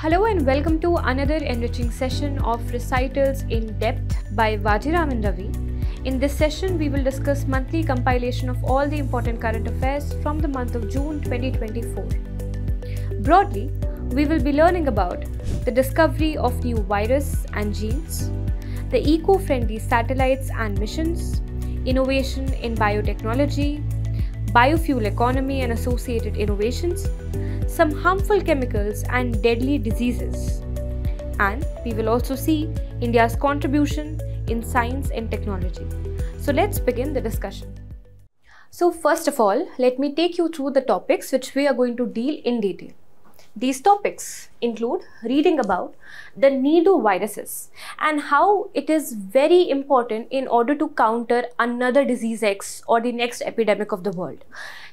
Hello and welcome to another enriching session of Recitals in Depth by Vajiraman Ravi. In this session, we will discuss monthly compilation of all the important current affairs from the month of June 2024. Broadly, we will be learning about the discovery of new virus and genes, the eco-friendly satellites and missions, innovation in biotechnology, biofuel economy and associated innovations, some harmful chemicals and deadly diseases. And we will also see India's contribution in science and technology. So let's begin the discussion. So first of all, let me take you through the topics which we are going to deal in detail. These topics include reading about the nidoviruses and how it is very important in order to counter another disease X or the next epidemic of the world.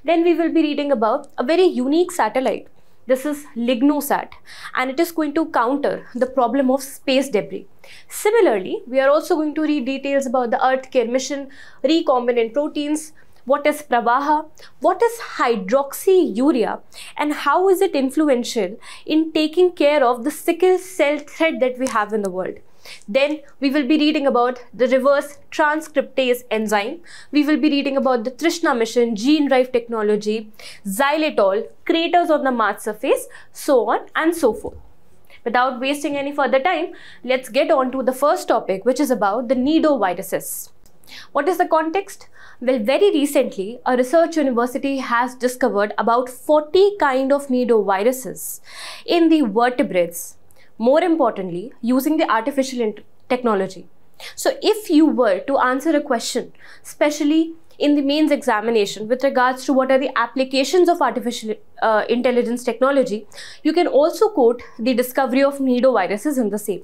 Then we will be reading about a very unique satellite. This is LignoSat, and it is going to counter the problem of space debris. Similarly, we are also going to read details about the EarthCare mission, recombinant proteins, what is Pravaha, what is hydroxyurea, and how is it influential in taking care of the sickle cell threat that we have in the world. Then we will be reading about the reverse transcriptase enzyme. We will be reading about the Trishna mission, gene drive technology, xylitol, craters on the Mars surface, so on and so forth. Without wasting any further time, let's get on to the first topic, which is about the nidoviruses. What is the context? Well, very recently, a research university has discovered about 40 kind of nidoviruses in the vertebrates. More importantly, using the artificial technology. So if you were to answer a question, especially in the mains examination with regards to what are the applications of artificial intelligence technology, you can also quote the discovery of nidoviruses in the same.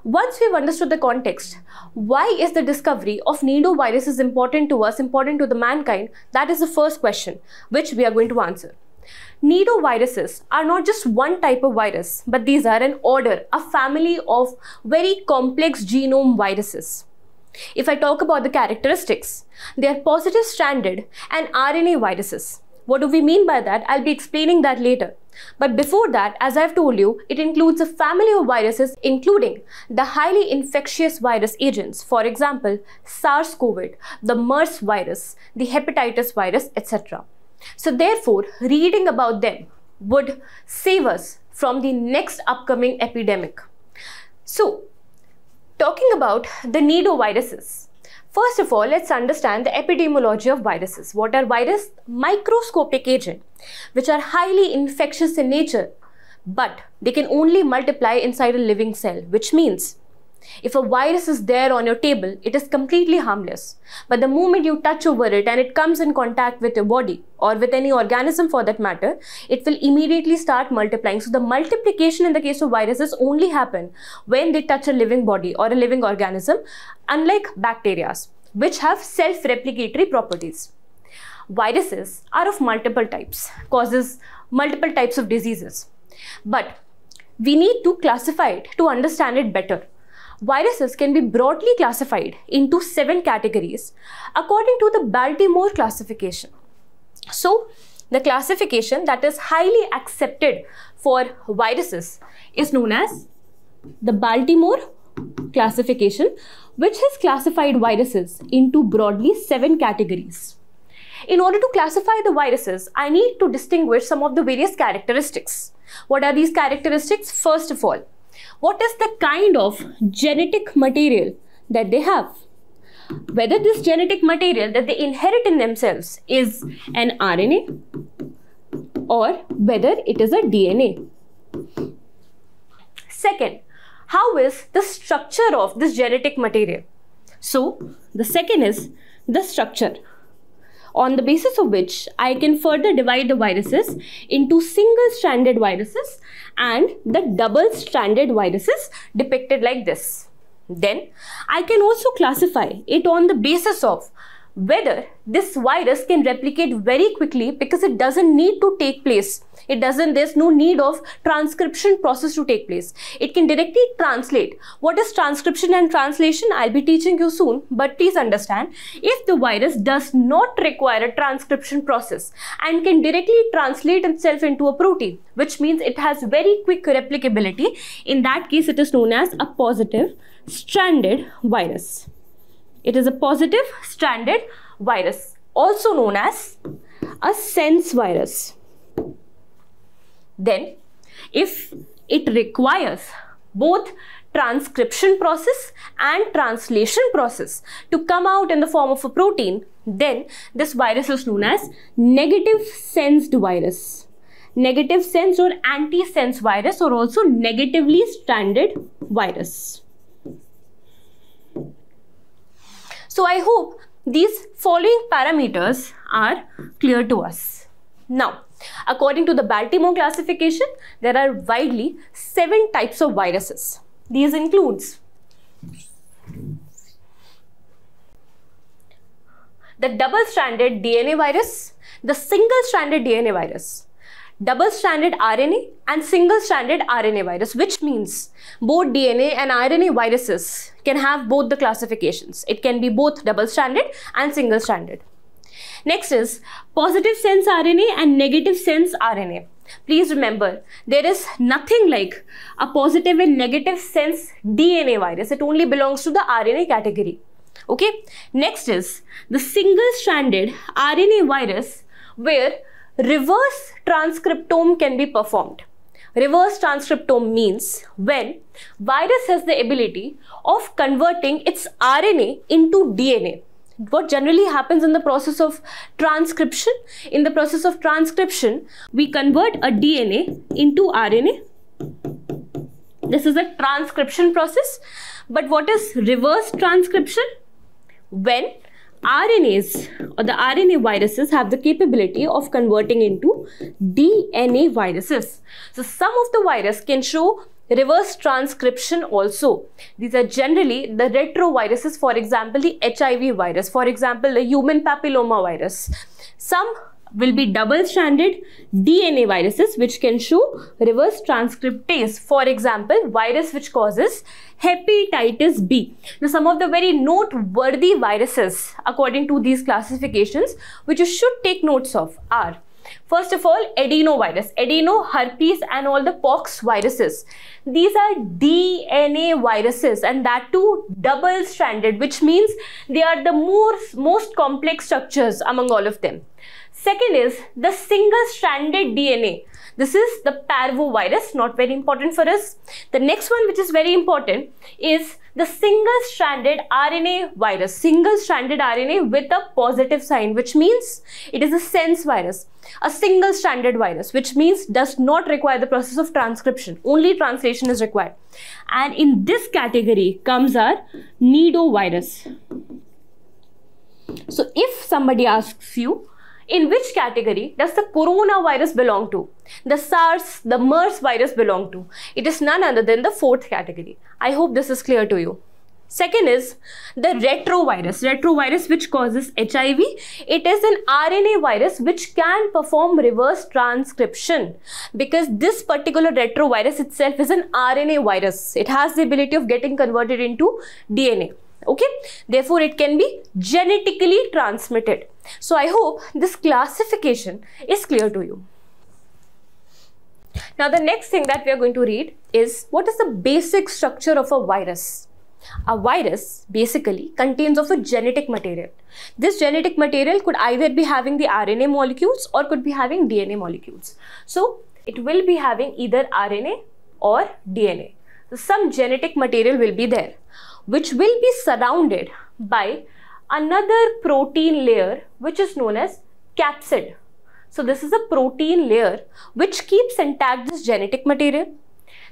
Once we've understood the context, why is the discovery of nidoviruses important to us, important to the mankind? That is the first question which we are going to answer. Nidoviruses are not just one type of virus, but these are an order, a family of very complex genome viruses. If I talk about the characteristics, they are positive stranded and RNA viruses. What do we mean by that? I'll be explaining that later. But before that, as I've told you, it includes a family of viruses including the highly infectious virus agents, for example, SARS-CoV, the MERS virus, the hepatitis virus, etc. So therefore, reading about them would save us from the next upcoming epidemic. So, talking about the nidoviruses. First of all, let's understand the epidemiology of viruses. What are viruses? Microscopic agents, which are highly infectious in nature, but they can only multiply inside a living cell, which means if a virus is there on your table, it is completely harmless. But the moment you touch over it and it comes in contact with your body or with any organism for that matter, it will immediately start multiplying. So the multiplication in the case of viruses only happen when they touch a living body or a living organism, unlike bacteria, which have self-replicatory properties. Viruses are of multiple types, causes multiple types of diseases. But we need to classify it to understand it better. Viruses can be broadly classified into 7 categories according to the Baltimore classification. So, the classification that is highly accepted for viruses is known as the Baltimore classification, which has classified viruses into broadly 7 categories. In order to classify the viruses, I need to distinguish some of the various characteristics. What are these characteristics? First of all, what is the kind of genetic material that they have? Whether this genetic material that they inherit in themselves is an RNA or whether it is a DNA. Second, how is the structure of this genetic material? So, the second is the structure, on the basis of which I can further divide the viruses into single-stranded viruses and the double-stranded viruses depicted like this. Then I can also classify it on the basis of whether this virus can replicate very quickly because it doesn't need to take place. There's no need of transcription process to take place. It can directly translate. What is transcription and translation? I'll be teaching you soon, but please understand, if the virus does not require a transcription process and can directly translate itself into a protein, which means it has very quick replicability, in that case it is known as a positive stranded virus. It is a positive stranded virus, also known as a sense virus. Then, if it requires both transcription process and translation process to come out in the form of a protein, then this virus is known as negative sensed virus. Negative sensed or anti-sense virus, or also negatively stranded virus. So I hope these following parameters are clear to us. Now, according to the Baltimore classification, there are widely 7 types of viruses. These includes the double-stranded DNA virus, the single-stranded DNA virus, double-stranded RNA and single-stranded RNA virus, which means both DNA and RNA viruses can have both the classifications. It can be both double-stranded and single-stranded. Next is positive sense RNA and negative sense RNA. Please remember, there is nothing like a positive and negative sense DNA virus. It only belongs to the RNA category. Okay. Next is the single-stranded RNA virus, where reverse transcriptome can be performed. Reverse transcriptome means when virus has the ability of converting its RNA into DNA. What generally happens in the process of transcription? In the process of transcription, we convert a DNA into RNA. This is a transcription process. But what is reverse transcription? When RNAs or the RNA viruses have the capability of converting into DNA viruses. So some of the virus can show reverse transcription also. These are generally the retroviruses, for example, the HIV virus, for example, the human papilloma virus. Some will be double-stranded DNA viruses which can show reverse transcriptase, for example, virus which causes hepatitis B. Now, some of the very noteworthy viruses according to these classifications which you should take notes of are, first of all, adenovirus, adeno, herpes and all the pox viruses. These are DNA viruses, and that too double-stranded, which means they are the most complex structures among all of them. Second is the single-stranded DNA. This is the parvovirus, not very important for us. The next one, which is very important, is the single-stranded RNA virus. Single-stranded RNA with a positive sign, which means it is a sense virus. A single-stranded virus, which means does not require the process of transcription. Only translation is required. And in this category comes our nidovirus. So if somebody asks you, in which category does the coronavirus belong to? The SARS, the MERS virus belong to? It is none other than the 4th category. I hope this is clear to you. Second is the retrovirus which causes HIV. It is an RNA virus which can perform reverse transcription, because this particular retrovirus itself is an RNA virus. It has the ability of getting converted into DNA. Okay, therefore it can be genetically transmitted. So I hope this classification is clear to you. Now the next thing that we are going to read is what is the basic structure of a virus. A virus basically contains of a genetic material. This genetic material could either be having the RNA molecules or could be having DNA molecules. So it will be having either RNA or DNA. So some genetic material will be there, which will be surrounded by another protein layer which is known as capsid. So this is a protein layer which keeps intact this genetic material.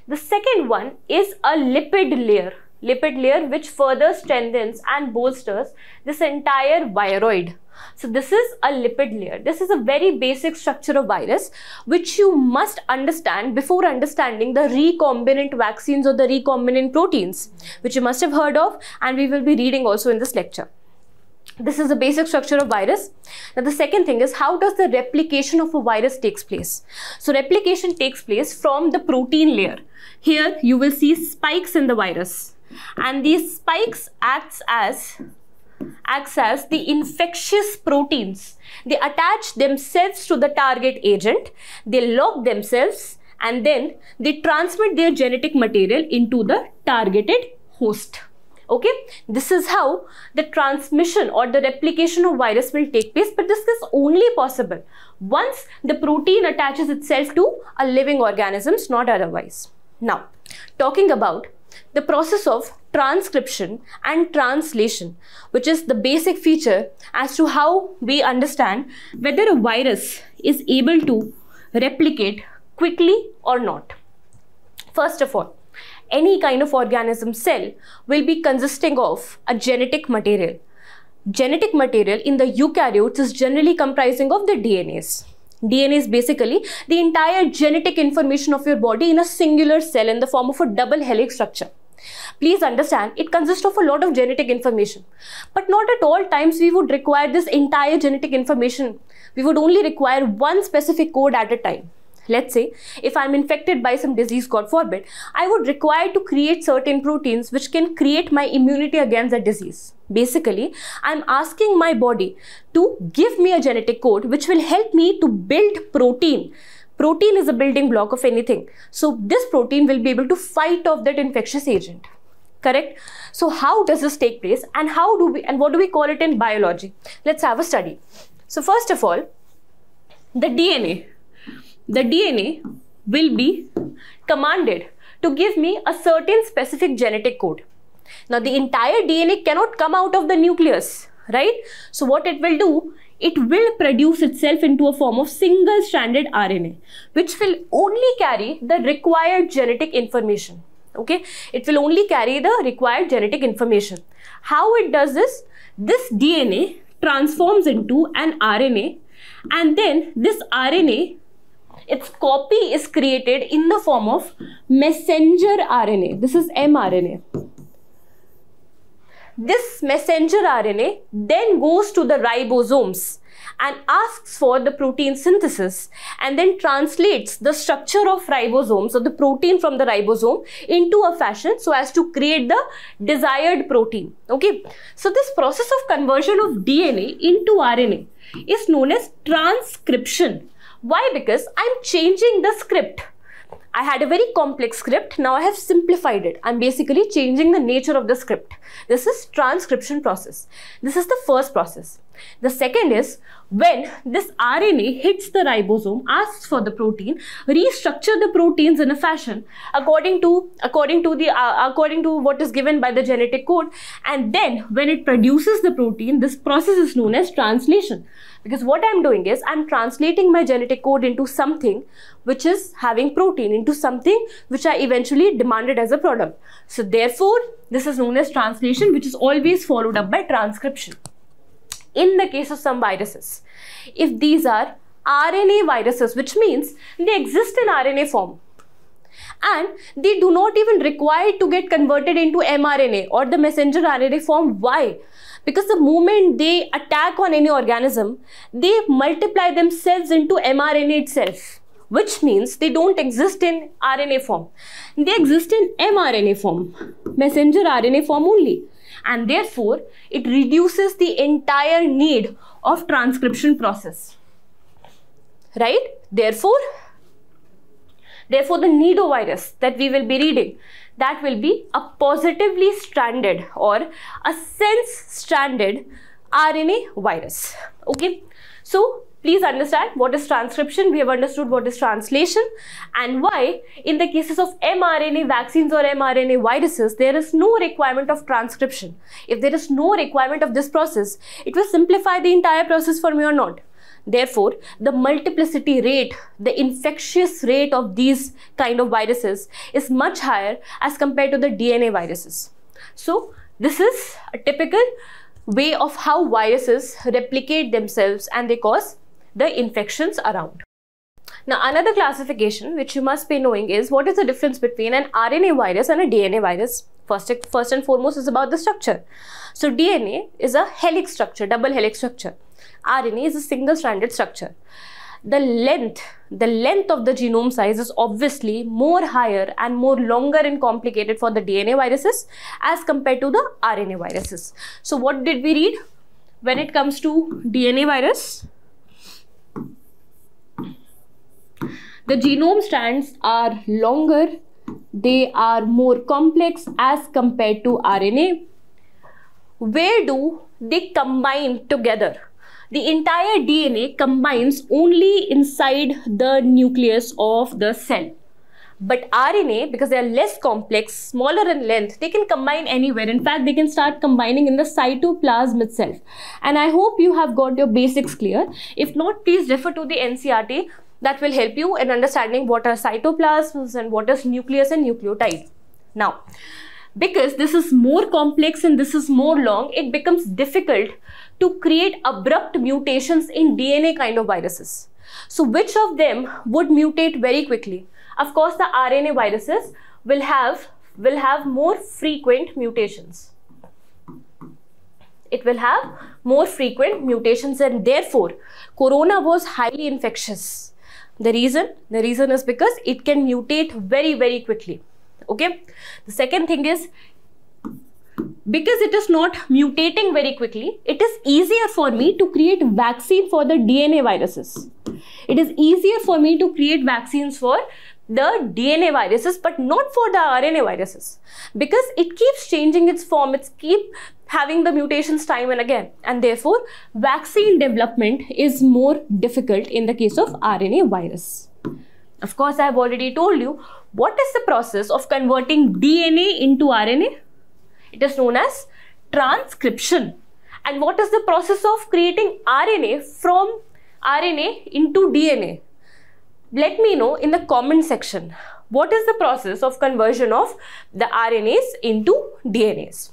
The second one is a lipid layer which further strengthens and bolsters this entire viroid. So this is a lipid layer. This is a very basic structure of virus which you must understand before understanding the recombinant vaccines or the recombinant proteins, which you must have heard of, and we will be reading also in this lecture. This is the basic structure of virus. Now the second thing is, how does the replication of a virus takes place? So replication takes place from the protein layer. Here you will see spikes in the virus, and these spikes acts as the infectious proteins. They attach themselves to the target agent, they lock themselves, and then they transmit their genetic material into the targeted host. Okay, this is how the transmission or the replication of virus will take place, but this is only possible once the protein attaches itself to a living organisms, not otherwise. Now, talking about the process of transcription and translation, which is the basic feature as to how we understand whether a virus is able to replicate quickly or not. First of all, any kind of organism cell will be consisting of a genetic material. Genetic material in the eukaryotes is generally comprising of the DNAs. DNA is basically the entire genetic information of your body in a singular cell in the form of a double helix structure. Please understand, it consists of a lot of genetic information, but not at all times we would require this entire genetic information. We would only require one specific code at a time. Let's say if I'm infected by some disease, God forbid, I would require to create certain proteins which can create my immunity against the disease. Basically, I'm asking my body to give me a genetic code which will help me to build protein. Protein is a building block of anything. So this protein will be able to fight off that infectious agent. Correct? So how does this take place, and what do we call it in biology? Let's have a study. So first of all, the DNA will be commanded to give me a certain specific genetic code. Now the entire DNA cannot come out of the nucleus, right? So what it will do, it will produce itself into a form of single-stranded RNA, which will only carry the required genetic information. Okay, it will only carry the required genetic information. How it does this? This DNA transforms into an RNA, and then this RNA, its copy is created in the form of messenger RNA. This is mRNA. This messenger RNA then goes to the ribosomes and asks for the protein synthesis, and then translates the structure of ribosomes or the protein from the ribosome into a fashion so as to create the desired protein. Okay, so this process of conversion of DNA into RNA is known as transcription. Why? Because I'm changing the script. I had a very complex script, now I have simplified it. I'm basically changing the nature of the script. This is transcription process. This is the first process. The second is when this RNA hits the ribosome, asks for the protein, restructure the proteins in a fashion according to what is given by the genetic code, and then when it produces the protein, this process is known as translation. Because what I'm doing is I'm translating my genetic code into something which is having protein, into something which I eventually demanded as a product. So therefore, this is known as translation, which is always followed up by transcription. In the case of some viruses, if these are RNA viruses, which means they exist in RNA form, and they do not even require to get converted into mRNA or the messenger RNA form. Why? Because the moment they attack on any organism, they multiply themselves into mRNA itself, which means they don't exist in RNA form. They exist in mRNA form, messenger RNA form only. And therefore, it reduces the entire need of transcription process. Right? Therefore, the nidovirus that we will be reading, that will be a positively stranded or a sense-stranded RNA virus. Okay? So, please understand what is transcription. We have understood what is translation, and why in the cases of mRNA vaccines or mRNA viruses, there is no requirement of transcription. If there is no requirement of this process, it will simplify the entire process for me or not. Therefore, the multiplicity rate, the infectious rate of these kind of viruses is much higher as compared to the DNA viruses. So, this is a typical way of how viruses replicate themselves and they cause the infections around. Now, another classification which you must be knowing is what is the difference between an RNA virus and a DNA virus. First and foremost is about the structure. So DNA is a helix structure, double helix structure. RNA is a single-stranded structure. The length of the genome size is obviously more higher and more longer and complicated for the DNA viruses as compared to the RNA viruses. So what did we read when it comes to DNA virus? The genome strands are longer, they are more complex as compared to RNA. Where do they combine together? The entire DNA combines only inside the nucleus of the cell. But RNA, because they are less complex, smaller in length, they can combine anywhere. In fact, they can start combining in the cytoplasm itself. And I hope you have got your basics clear. If not, please refer to the NCERT. That will help you in understanding what are cytoplasms and what is nucleus and nucleotide. Now, because this is more complex and this is more long, it becomes difficult to create abrupt mutations in DNA kind of viruses. So which of them would mutate very quickly? Of course, the RNA viruses will have more frequent mutations. It will have more frequent mutations, and therefore corona was highly infectious. The reason is because it can mutate very, very quickly. Okay. The second thing is, because it is not mutating very quickly, it is easier for me to create vaccine for the DNA viruses. It is easier for me to create vaccines for the DNA viruses, but not for the RNA viruses, because it keeps changing its form, it keeps having the mutations time and again, and therefore vaccine development is more difficult in the case of RNA virus. Of course, I have already told you what is the process of converting DNA into RNA. It is known as transcription. And what is the process of creating RNA from RNA into DNA? Let me know in the comment section. What is the process of conversion of the RNAs into DNAs?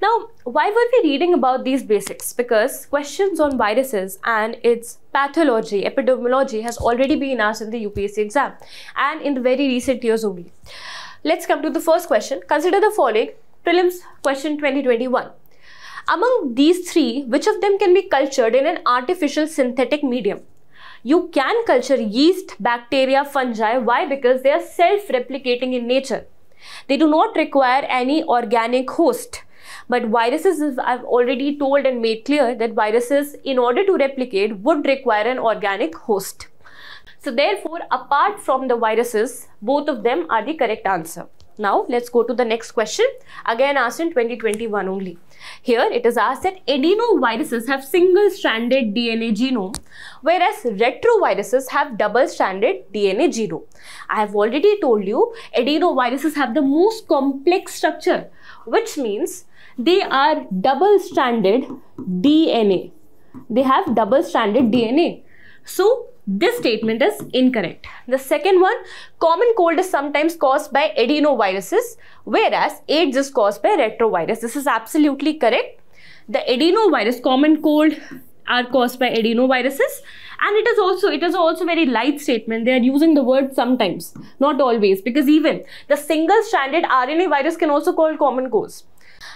Now, why were we reading about these basics? Because questions on viruses and its pathology, epidemiology has already been asked in the UPSC exam and in the very recent years only. Let's come to the first question. Consider the following prelims question 2021. Among these three, which of them can be cultured in an artificial synthetic medium? You can culture yeast, bacteria, fungi. Why? Because they are self-replicating in nature. They do not require any organic host. But viruses, I've already told and made clear that viruses, in order to replicate, would require an organic host. So therefore, apart from the viruses, both of them are the correct answer. Now, let's go to the next question, again asked in 2021 only. Here, it is asked that adenoviruses have single-stranded DNA genome, whereas retroviruses have double-stranded DNA genome. I have already told you, adenoviruses have the most complex structure, which means they are double-stranded DNA. They have double-stranded DNA. So, this statement is incorrect. The second one, common cold is sometimes caused by adenoviruses, whereas AIDS is caused by retrovirus. This is absolutely correct. The adenovirus, common cold are caused by adenoviruses, and it is also very light statement. They are using the word sometimes, not always, because even the single-stranded RNA virus can also cause common cold.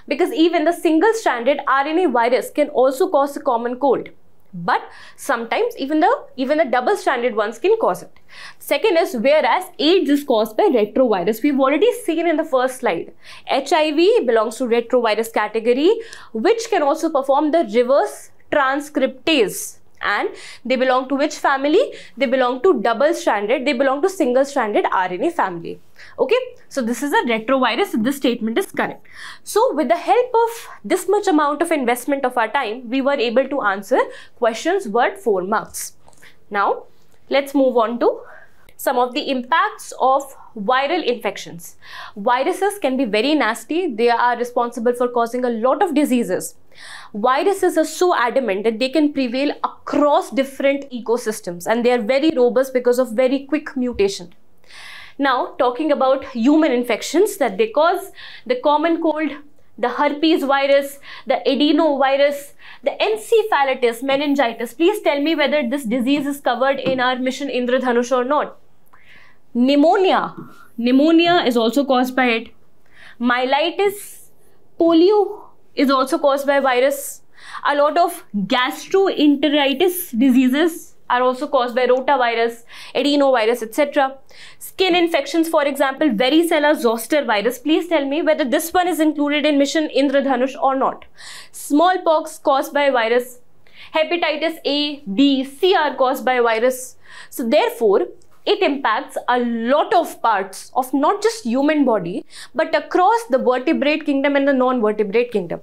Because even the single-stranded RNA virus can also cause a common cold. But sometimes even the double-stranded ones can cause it. Second is, whereas AIDS is caused by retrovirus. We've already seen in the first slide. HIV belongs to retrovirus category, which can also perform the reverse transcriptase. And they belong to which family? They belong to double-stranded, they belong to single-stranded RNA family. Okay, so this is a retrovirus, this statement is correct. So with the help of this much amount of investment of our time, we were able to answer questions worth 4 marks. Now, let's move on to some of the impacts of viral infections. Viruses can be very nasty. They are responsible for causing a lot of diseases. Viruses are so adamant that they can prevail across different ecosystems, and they are very robust because of very quick mutation. Now, talking about human infections that they cause, the common cold, the herpes virus, the adenovirus, the encephalitis, meningitis. Please tell me whether this disease is covered in our mission Indradhanush or not. Pneumonia. Pneumonia is also caused by it. Myelitis, polio is also caused by virus. A lot of gastroenteritis diseases are also caused by rotavirus, adenovirus, etc. Skin infections, for example, varicella zoster virus. Please tell me whether this one is included in Mission Indradhanush or not. Smallpox caused by virus. Hepatitis A, B, C are caused by virus. So therefore, it impacts a lot of parts of not just human body, but across the vertebrate kingdom and the non-vertebrate kingdom.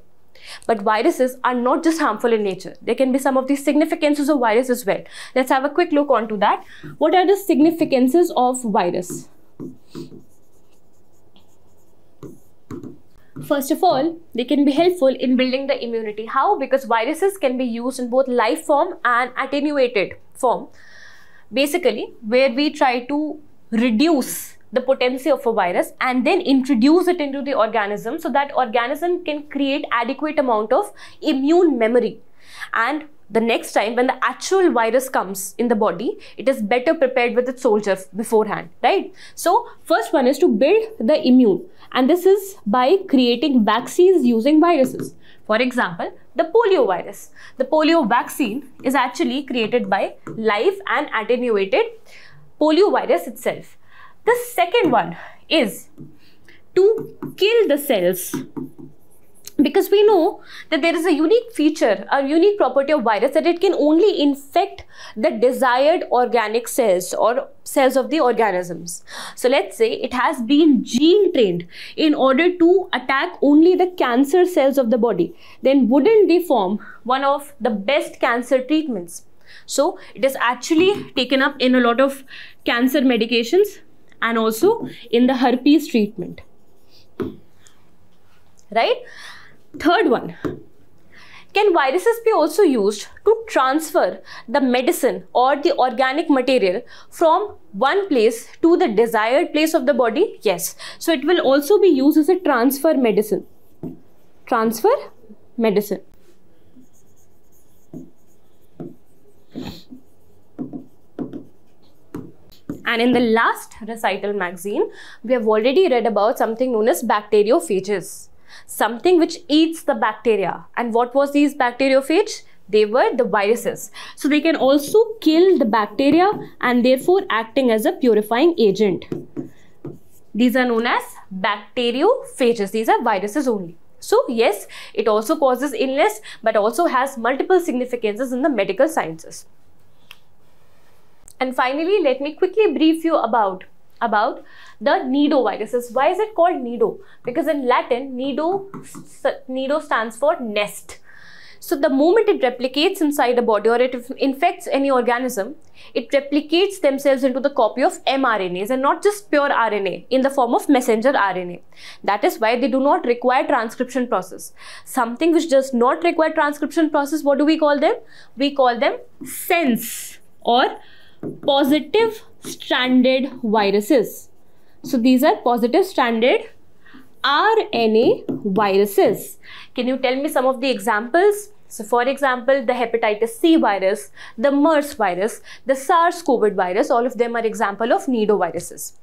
But viruses are not just harmful in nature. There can be some of the significances of virus as well. Let's have a quick look onto that. What are the significances of virus? First of all, they can be helpful in building the immunity. How? Because viruses can be used in both live form and attenuated form. Basically, where we try to reduce the potency of a virus and then introduce it into the organism so that organism can create adequate amount of immune memory. And the next time when the actual virus comes in the body, it is better prepared with its soldiers beforehand, right? So first one is to build the immune, and this is by creating vaccines using viruses. For example, the polio virus. The polio vaccine is actually created by live and attenuated polio virus itself. The second one is to kill the cells, because we know that there is a unique feature, a unique property of virus, that it can only infect the desired organic cells or cells of the organisms. So let's say it has been gene trained in order to attack only the cancer cells of the body, then wouldn't they form one of the best cancer treatments? So it is actually taken up in a lot of cancer medications and also in the herpes treatment, right? Third one, can viruses be also used to transfer the medicine or the organic material from one place to the desired place of the body? Yes. So it will also be used as a transfer medicine. Transfer medicine. And in the last recital magazine, we have already read about something known as bacteriophages. Something which eats the bacteria. And what was these bacteriophages? They were the viruses. So they can also kill the bacteria and therefore acting as a purifying agent. These are known as bacteriophages. These are viruses only. So yes, it also causes illness, but also has multiple significances in the medical sciences. And finally, let me quickly brief you about the nidoviruses. Why is it called nido? Because in Latin, nido stands for nest. So the moment it replicates inside a body or it infects any organism, it replicates themselves into the copy of mRNAs and not just pure RNA in the form of messenger RNA. That is why they do not require transcription process. Something which does not require transcription process, what do we call them? We call them sense or positive stranded viruses. So these are positive stranded RNA viruses. Can you tell me some of the examples? So for example, the hepatitis C virus, the MERS virus, the SARS-CoV virus, all of them are example of nidoviruses.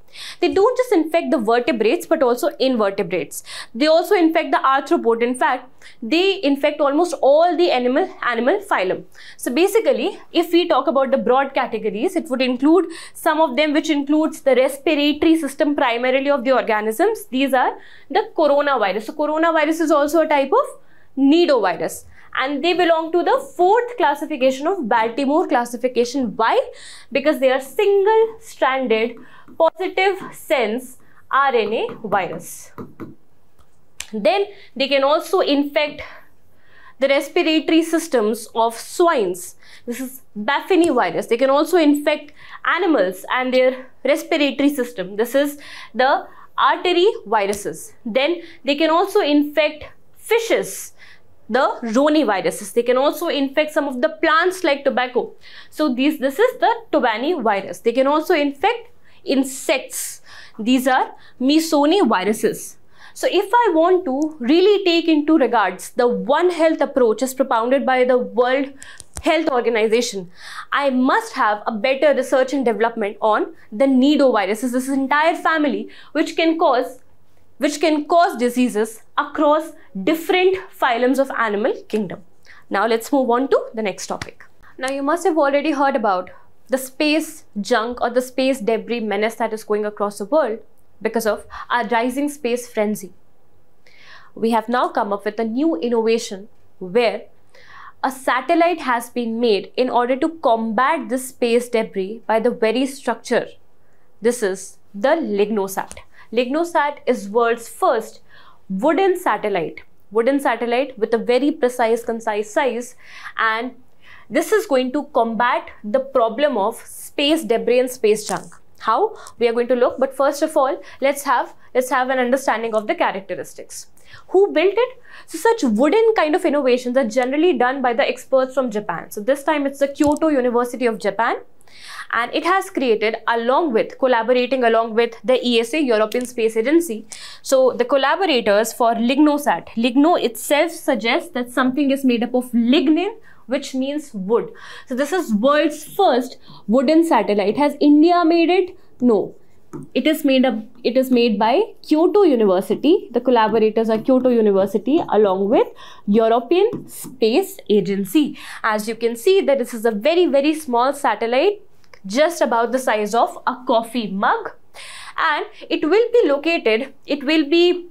They don't just infect the vertebrates but also invertebrates. They also infect the arthropod. In fact, they infect almost all the animal phylum. So basically, if we talk about the broad categories, it would include some of them which includes the respiratory system primarily of the organisms. These are the coronavirus. So coronavirus is also a type of nidovirus. And they belong to the fourth classification of Baltimore classification. Why? Because they are single-stranded positive sense RNA virus. Then they can also infect the respiratory systems of swines. This is Bafini virus. They can also infect animals and their respiratory system. This is the artery viruses. Then they can also infect fishes, the roniviruses. They can also infect some of the plants like tobacco. So this is the Tobani virus. They can also infect insects. These are Mersoni viruses. So if I want to really take into regards the One Health approach as propounded by the World Health Organization, I must have a better research and development on the nidoviruses, this entire family which can cause diseases across different phylums of animal kingdom. Now let's move on to the next topic. Now you must have already heard about the space junk or the space debris menace that is going across the world because of our rising space frenzy. We have now come up with a new innovation where a satellite has been made in order to combat this space debris by the very structure. This is the LignoSat. LignoSat is world's first wooden satellite with a very precise, concise size, and this is going to combat the problem of space debris and space junk. How? We are going to look, but first of all, let's have an understanding of the characteristics. Who built it? So such wooden kind of innovations are generally done by the experts from Japan. So this time it's the Kyoto University of Japan, and it has created collaborating along with the ESA, European Space Agency. So the collaborators for LignoSat, Ligno itself suggests that something is made up of lignin, which means wood. So this is world's first wooden satellite. Has India made it? No. It is made by Kyoto University. The collaborators are Kyoto University along with European Space Agency. As you can see that this is a very, very small satellite, just about the size of a coffee mug, and it will be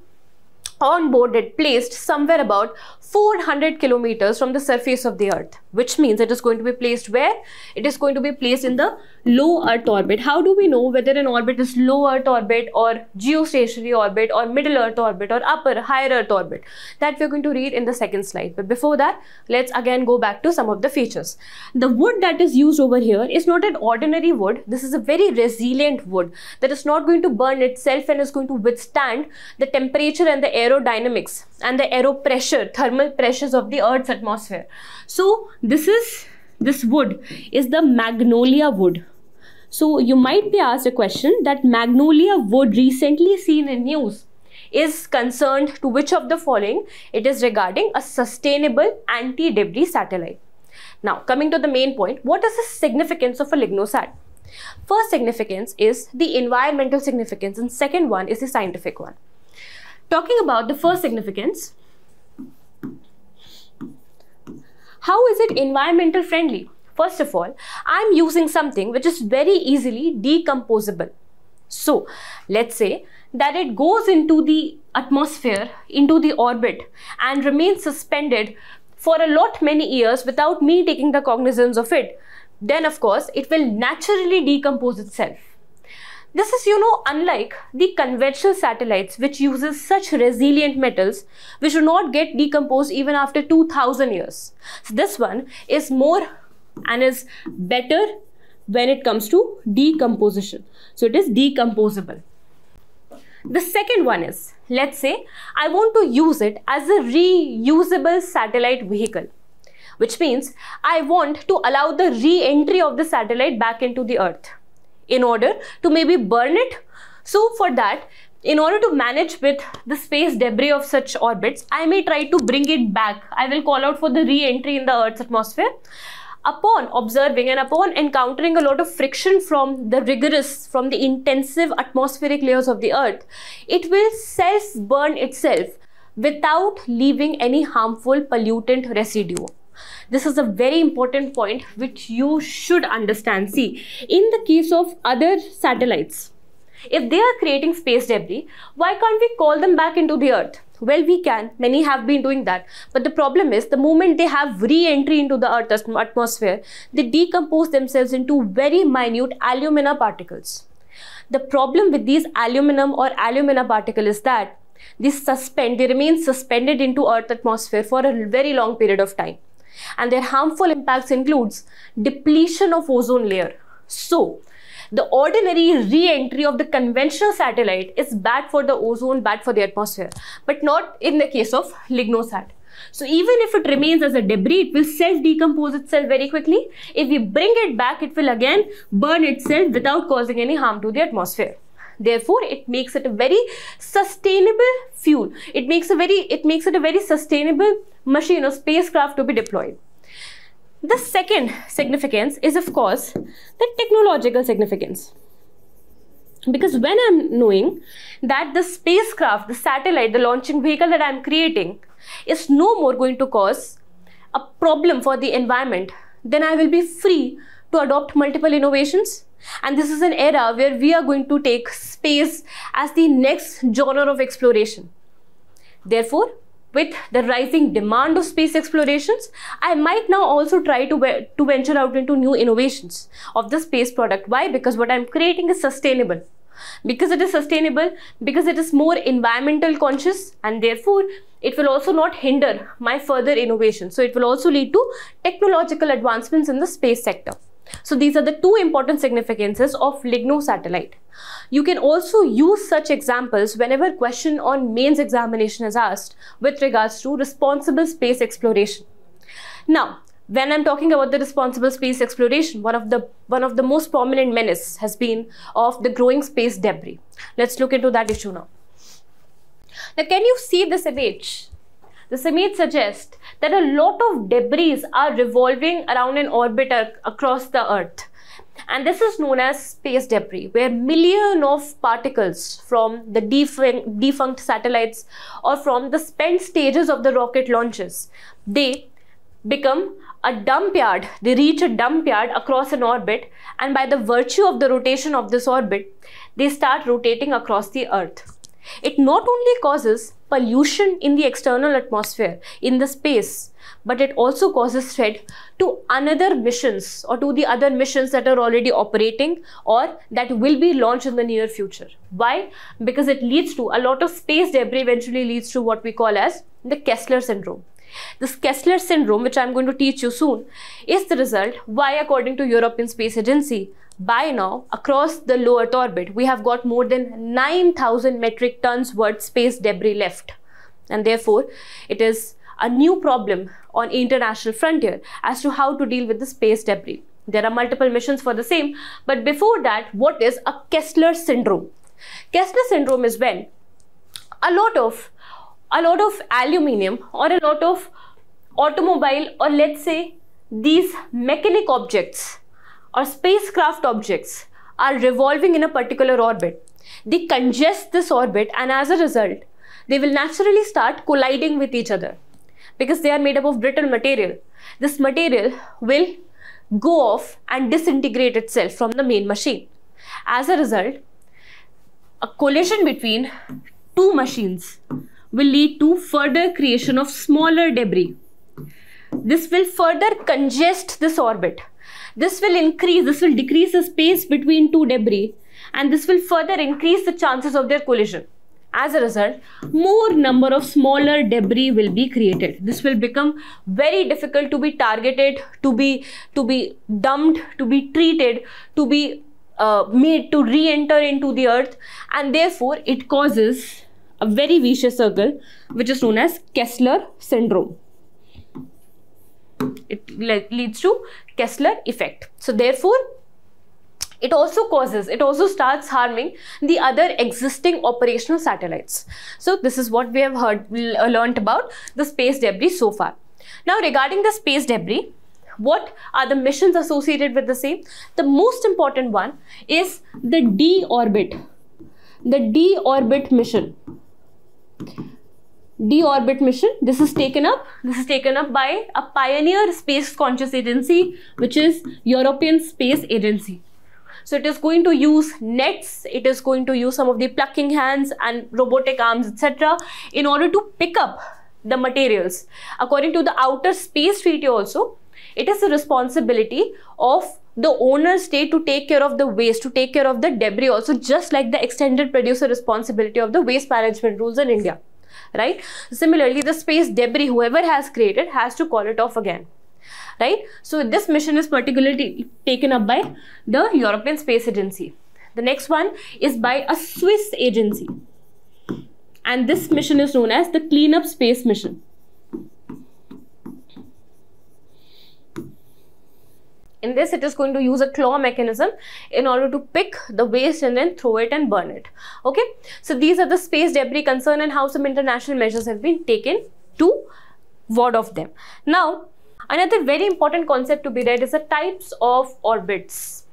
onboarded, placed somewhere about 400 kilometers from the surface of the Earth, which means it is going to be placed where? It is going to be placed in the low Earth orbit. How do we know whether an orbit is low Earth orbit or geostationary orbit or middle Earth orbit or higher Earth orbit? That we're going to read in the second slide. But before that, let's again go back to some of the features. The wood that is used over here is not an ordinary wood. This is a very resilient wood that is not going to burn itself and is going to withstand the temperature and the aerodynamics and the thermal pressures of the Earth's atmosphere. So this wood is the magnolia wood. So you might be asked a question that magnolia wood recently seen in news is concerned to which of the following? It is regarding a sustainable anti-debris satellite. Now coming to the main point, what is the significance of a LignoSat? First significance is the environmental significance and second one is the scientific one. Talking about the first significance, how is it environmental friendly? First of all, I'm using something which is very easily decomposable. So let's say that it goes into the atmosphere, into the orbit and remains suspended for many years without me taking the cognizance of it. Then of course it will naturally decompose itself. This is, unlike the conventional satellites which uses such resilient metals which do not get decomposed even after 2000 years. So this one is more and is better when it comes to decomposition. So it is decomposable. The second one is, let's say I want to use it as a reusable satellite vehicle, which means I want to allow the re-entry of the satellite back into the Earth in order to maybe burn it. So for that, in order to manage with the space debris of such orbits, I may try to bring it back. I will call out for the re-entry in the Earth's atmosphere. Upon observing and upon encountering a lot of friction from the intensive atmospheric layers of the Earth, it will self-burn itself without leaving any harmful pollutant residue. This is a very important point which you should understand. See, in the case of other satellites, if they are creating space debris, why can't we call them back into the Earth? Well, we can. Many have been doing that. But the problem is, the moment they have re-entry into the Earth's atmosphere, they decompose themselves into very minute alumina particles. The problem with these aluminum or alumina particles is that they remain suspended into Earth's atmosphere for a very long period of time. And their harmful impacts includes depletion of ozone layer. So, the ordinary re-entry of the conventional satellite is bad for the ozone, bad for the atmosphere, but not in the case of LignoSat. So even if it remains as a debris, it will self-decompose itself very quickly. If we bring it back, it will again burn itself without causing any harm to the atmosphere. Therefore, it makes it a very sustainable fuel. It makes it a very sustainable machine or spacecraft to be deployed. The second significance is, of course, the technological significance. Because when I'm knowing that the spacecraft, the satellite, the launching vehicle that I'm creating is no more going to cause a problem for the environment, then I will be free to adopt multiple innovations. And this is an era where we are going to take space as the next genre of exploration. Therefore, with the rising demand of space explorations, I might now also try to venture out into new innovations of the space product. Why? Because what I'm creating is sustainable. Because it is sustainable, because it is more environmental conscious, and therefore it will also not hinder my further innovation. So it will also lead to technological advancements in the space sector. So these are the two important significances of LIGNO satellite. You can also use such examples whenever question on mains examination is asked with regards to responsible space exploration. Now, when I'm talking about the responsible space exploration, one of the most prominent menace has been of the growing space debris. Let's look into that issue now. Now, can you see this image? This image suggests that a lot of debris are revolving around an orbit across the Earth. And this is known as space debris, where millions of particles from the defunct satellites or from the spent stages of the rocket launches, they become a dump yard. They reach a dump yard across an orbit, and by the virtue of the rotation of this orbit, they start rotating across the Earth. It not only causes pollution in the external atmosphere, in the space, but it also causes threat to another missions or to the other missions that are already operating or that will be launched in the near future. Why? Because it leads to a lot of space debris, eventually leads to what we call as the Kessler syndrome. This Kessler syndrome, which I'm going to teach you soon, is the result why, according to European Space Agency, by now, across the low Earth orbit, we have got more than 9,000 metric tons worth space debris left. And therefore, it is a new problem on international frontier as to how to deal with the space debris. There are multiple missions for the same, but before that, what is a Kessler syndrome? Kessler syndrome is when a lot of aluminium or a lot of automobile, or let's say these mechanic objects or spacecraft objects are revolving in a particular orbit. They congest this orbit, and as a result, they will naturally start colliding with each other because they are made up of brittle material. This material will go off and disintegrate itself from the main machine. As a result, a collision between two machines will lead to further creation of smaller debris. This will further congest this orbit. This will decrease the space between two debris, and this will further increase the chances of their collision. As a result, more number of smaller debris will be created. This will become very difficult to be targeted, to be dumped, to be treated, to be made to re-enter into the Earth, and therefore it causes a very vicious circle, which is known as Kessler syndrome. It leads to Kessler effect. So therefore, it also starts harming the other existing operational satellites. So this is what we have learned about the space debris so far. Now, regarding the space debris, what are the missions associated with the same? The most important one is the D-orbit. The D-orbit mission. D-orbit mission. This is taken up by a pioneer space conscious agency, which is European Space Agency. So it is going to use nets, it is going to use some of the plucking hands and robotic arms, etc., in order to pick up the materials. According to the Outer Space Treaty also, it is the responsibility of the owner state to take care of the waste, to take care of the debris also, just like the extended producer responsibility of the waste management rules in India. Right? Similarly, the space debris, whoever has created, has to call it off again. Right? So this mission is particularly taken up by the European Space Agency. The next one is by a Swiss agency, and this mission is known as the Cleanup Space Mission. In this, it is going to use a claw mechanism in order to pick the waste and then throw it and burn it. Okay, so these are the space debris concern and how some international measures have been taken to ward off them. Now, Another very important concept to be read is the types of orbits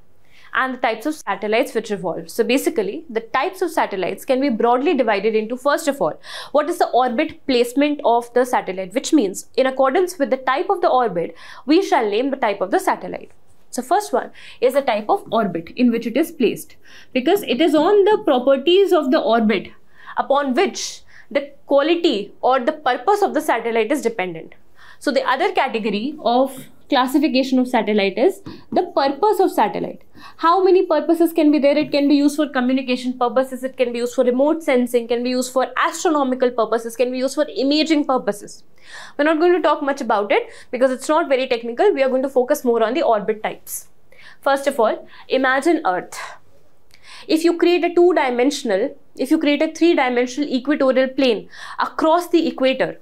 and the types of satellites which revolve. So basically, the types of satellites can be broadly divided into, first of all, what is the orbit placement of the satellite, which means in accordance with the type of the orbit, we shall name the type of the satellite. So first one is the type of orbit in which it is placed, because it is on the properties of the orbit upon which the quality or the purpose of the satellite is dependent. So the other category of classification of satellite is the purpose of satellite. How many purposes can be there? It can be used for communication purposes, it can be used for remote sensing, can be used for astronomical purposes, can be used for imaging purposes. We're not going to talk much about it because it's not very technical. We are going to focus more on the orbit types. First of all, imagine Earth. If you create a three-dimensional equatorial plane across the equator,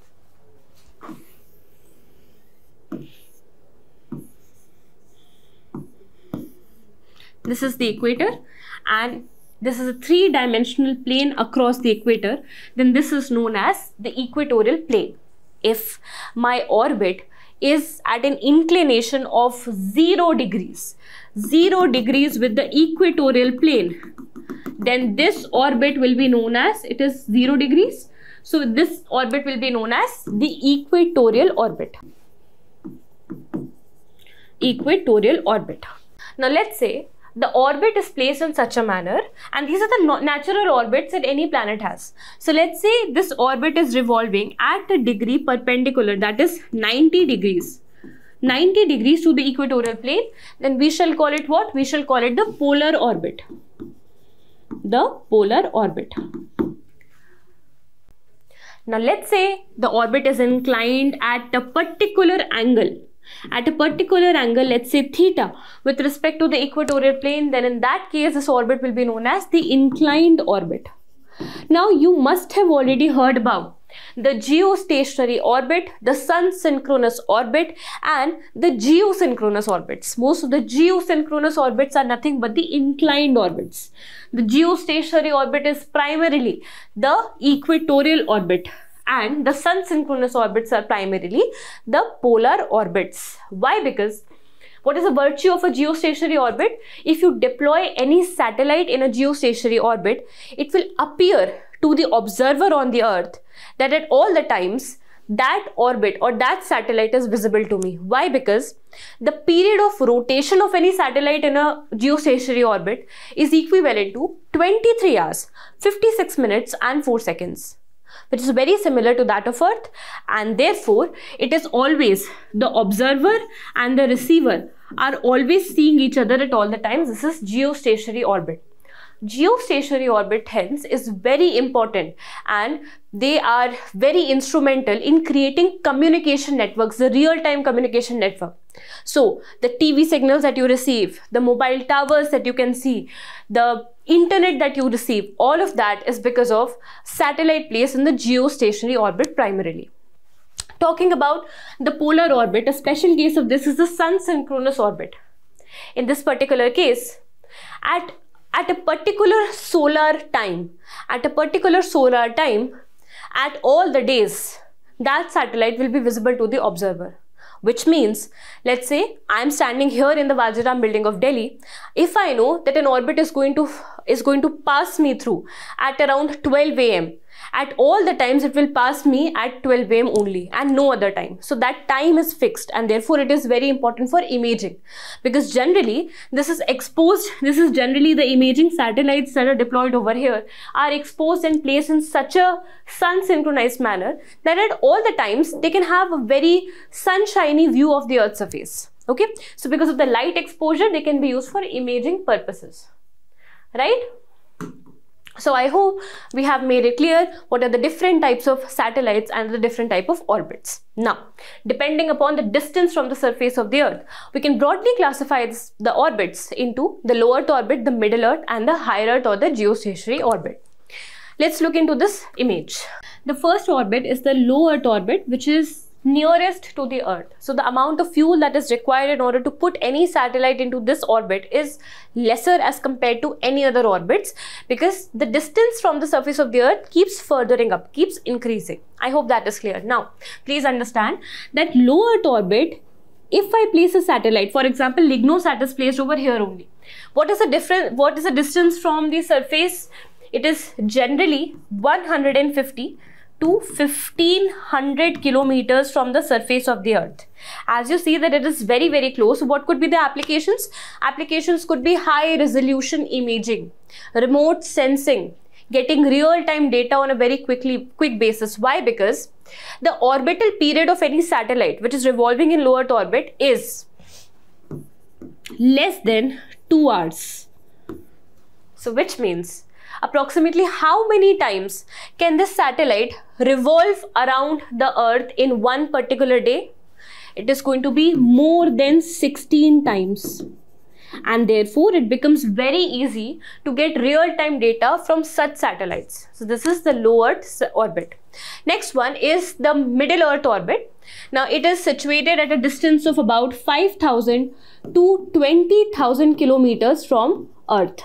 this is the equator and this is a three-dimensional plane across the equator, then this is known as the equatorial plane. If my orbit is at an inclination of 0 degrees with the equatorial plane, then this orbit will be known as, it is 0 degrees. So this orbit will be known as the equatorial orbit. Equatorial orbit. Now let's say the orbit is placed in such a manner, and these are the natural orbits that any planet has. So let's say this orbit is revolving at a degree perpendicular, that is 90 degrees. 90 degrees to the equatorial plane, then we shall call it what? We shall call it the polar orbit. The polar orbit. Now let's say the orbit is inclined at a particular angle. Let's say theta, with respect to the equatorial plane, then in that case this orbit will be known as the inclined orbit. Now you must have already heard about the geostationary orbit, the sun synchronous orbit and the geosynchronous orbits. Most of the geosynchronous orbits are nothing but the inclined orbits. The geostationary orbit is primarily the equatorial orbit, and the sun synchronous orbits are primarily the polar orbits. Why? Because what is the virtue of a geostationary orbit? If you deploy any satellite in a geostationary orbit, it will appear to the observer on the Earth that at all the times that orbit or that satellite is visible to me. Why? Because the period of rotation of any satellite in a geostationary orbit is equivalent to 23 hours, 56 minutes and 4 seconds. Which is very similar to that of Earth, and therefore it is always the observer and the receiver are always seeing each other at all the times. This is geostationary orbit. Geostationary orbit hence is very important, and they are very instrumental in creating communication networks, the real-time communication network. So the TV signals that you receive, the mobile towers that you can see, the internet that you receive, all of that is because of satellite placed in the geostationary orbit primarily. Talking about the polar orbit, a special case of this is the sun synchronous orbit. In this particular case, at a particular solar time, at all the days, that satellite will be visible to the observer. Which means, let's say I am standing here in the Vajiram building of Delhi. If I know that an orbit is going to pass me through at around 12 AM, at all the times it will pass me at 12 AM only and no other time. So that time is fixed, and therefore it is very important for imaging, because generally this is generally the imaging satellites that are deployed over here are exposed and placed in such a sun synchronized manner that at all the times they can have a very sunshiny view of the Earth's surface. Okay, so because of the light exposure, they can be used for imaging purposes, right? So I hope we have made it clear what are the different types of satellites and the different type of orbits. Now, depending upon the distance from the surface of the Earth, we can broadly classify the orbits into the low Earth orbit, the middle Earth and the higher Earth or the geostationary orbit. Let's look into this image. The first orbit is the low Earth orbit, which is nearest to the Earth. So the amount of fuel that is required in order to put any satellite into this orbit is lesser as compared to any other orbits, because the distance from the surface of the Earth keeps furthering up, keeps increasing. I hope that is clear. Now, please understand that low Earth orbit if I place a satellite, for example, LignoSat is placed over here only. What is the distance from the surface? It is generally 150 to 1500 kilometers from the surface of the earth. As you see that it is very, very close. What could be the applications? Applications could be high resolution imaging, remote sensing, getting real-time data on a very quick basis. Why? Because the orbital period of any satellite which is revolving in low Earth orbit is less than 2 hours. So which means approximately how many times can this satellite revolve around the earth in one particular day? It is going to be more than 16 times. And therefore, it becomes very easy to get real-time data from such satellites. So this is the low Earth orbit. Next one is the middle Earth orbit. Now, it is situated at a distance of about 5,000 to 20,000 kilometers from Earth.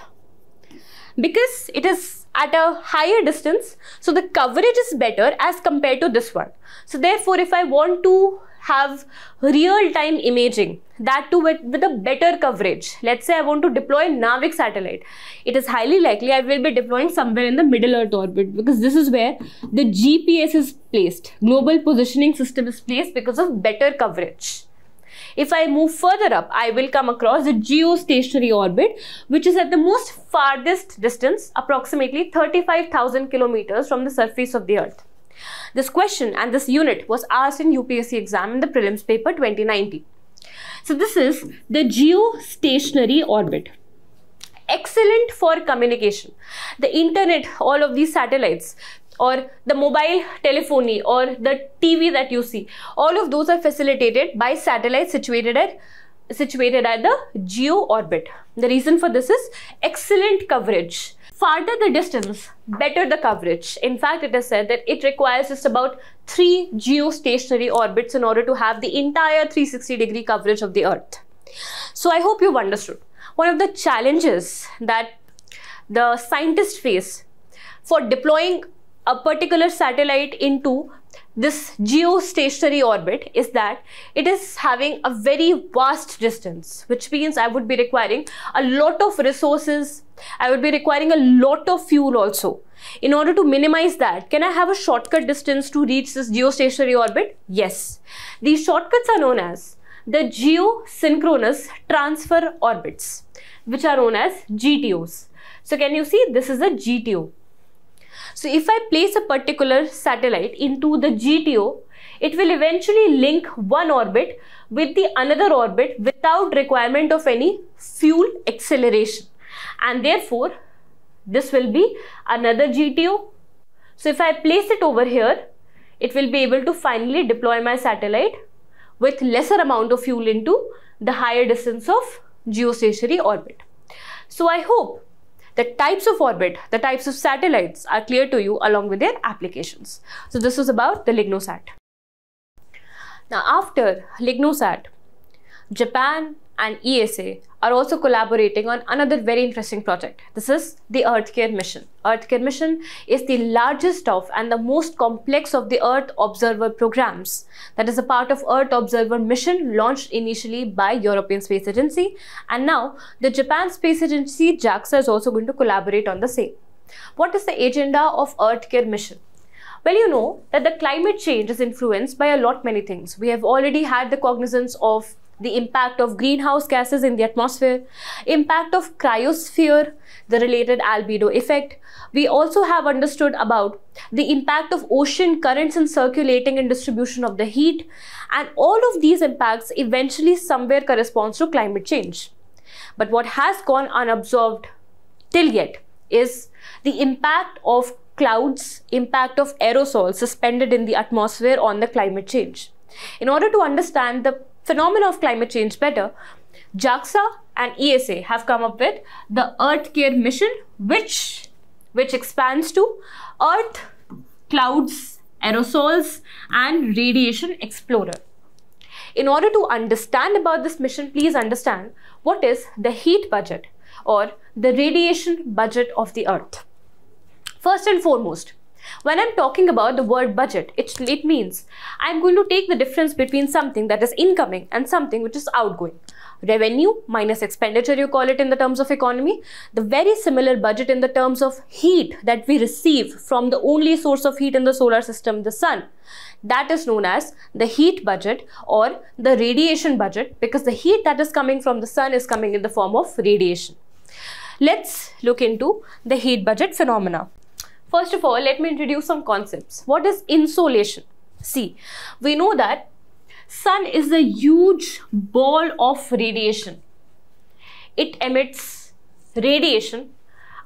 Because it is at a higher distance, so the coverage is better as compared to this one. So therefore, if I want to have real-time imaging, that too with a better coverage, let's say I want to deploy Navik satellite, it is highly likely I will be deploying somewhere in the middle Earth orbit, because this is where the GPS is placed, global positioning system is placed, because of better coverage. If I move further up, I will come across the geostationary orbit, which is at the most farthest distance, approximately 35,000 kilometers from the surface of the earth. This question and this unit was asked in UPSC exam in the prelims paper 2019. So this is the geostationary orbit. Excellent for communication. The internet, all of these satellites, or the mobile telephony or the TV that you see, all of those are facilitated by satellites situated at the geo orbit. The reason for this is excellent coverage. Farther the distance, better the coverage. In fact, it is said that it requires just about 3 geostationary orbits in order to have the entire 360-degree coverage of the earth. So I hope you've understood. One of the challenges that the scientists face for deploying a particular satellite into this geostationary orbit is that it is having a very vast distance, which means I would be requiring a lot of resources, I would be requiring a lot of fuel also. In order to minimize that, can I have a shortcut distance to reach this geostationary orbit? Yes. These shortcuts are known as the geosynchronous transfer orbits, which are known as GTOs. So can you see, this is a GTO. So if I place a particular satellite into the GTO, it will eventually link one orbit with the another orbit without requirement of any fuel acceleration. And therefore, this will be another GTO. So if I place it over here, it will be able to finally deploy my satellite with lesser amount of fuel into the higher distance of geostationary orbit. So I hope the types of orbit, the types of satellites are clear to you along with their applications. So this was about the LignoSat. Now after LignoSat, Japan and ESA are also collaborating on another very interesting project. This is the EarthCare mission. EarthCare mission is the largest of and the most complex of the Earth Observer programs. That is a part of Earth Observer mission launched initially by European Space Agency, and now the Japan Space Agency JAXA is also going to collaborate on the same. What is the agenda of EarthCare mission? Well, you know that the climate change is influenced by many things. We have already had the cognizance of the impact of greenhouse gases in the atmosphere, impact of cryosphere, the related albedo effect. We also have understood about the impact of ocean currents in circulating and distribution of the heat, and all of these impacts eventually somewhere corresponds to climate change. But what has gone unobserved till yet is the impact of clouds, impact of aerosols suspended in the atmosphere on the climate change. In order to understand the phenomena of climate change better, JAXA and ESA have come up with the EarthCare mission, which expands to Earth, Clouds, Aerosols and Radiation Explorer. In order to understand about this mission, please understand what is the heat budget or the radiation budget of the Earth. First and foremost, When I'm talking about the word budget, it means I'm going to take the difference between something that is incoming and something which is outgoing. Revenue minus expenditure, you call it in the terms of economy. The very similar budget in the terms of heat that we receive from the only source of heat in the solar system, the sun. That is known as the heat budget or the radiation budget, because the heat that is coming from the sun is coming in the form of radiation. Let's look into the heat budget phenomena. First of all, let me introduce some concepts. What is insolation? See, we know that sun is a huge ball of radiation. It emits radiation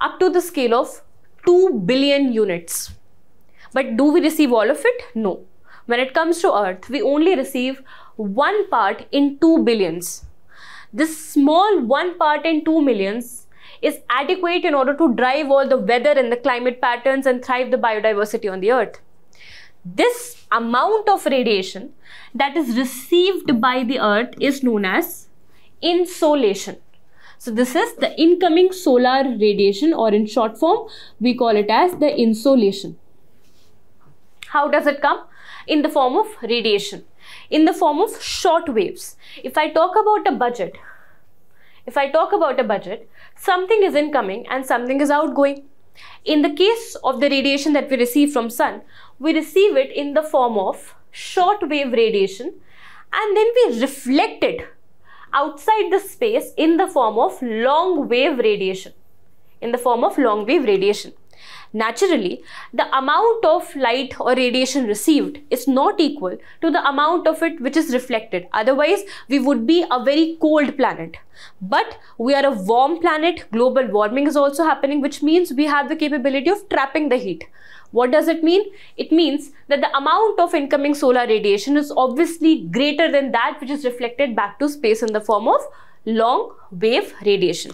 up to the scale of 2 billion units. But do we receive all of it? No. When it comes to Earth, we only receive 1 part in 2 billions. This small 1 part in 2 millions is adequate in order to drive all the weather and the climate patterns and thrive the biodiversity on the Earth. This amount of radiation that is received by the Earth is known as insolation. So this is the incoming solar radiation, or in short form, we call it as the insolation. How does it come? In the form of radiation, in the form of short waves. If I talk about a budget, something is incoming and something is outgoing. In the case of the radiation that we receive from sun, we receive it in the form of short wave radiation, and then we reflect it outside the space in the form of long wave radiation. Naturally, the amount of light or radiation received is not equal to the amount of it which is reflected. Otherwise, we would be a very cold planet. But we are a warm planet. Global warming is also happening, which means we have the capability of trapping the heat. What does it mean? It means that the amount of incoming solar radiation is obviously greater than that which is reflected back to space in the form of long wave radiation.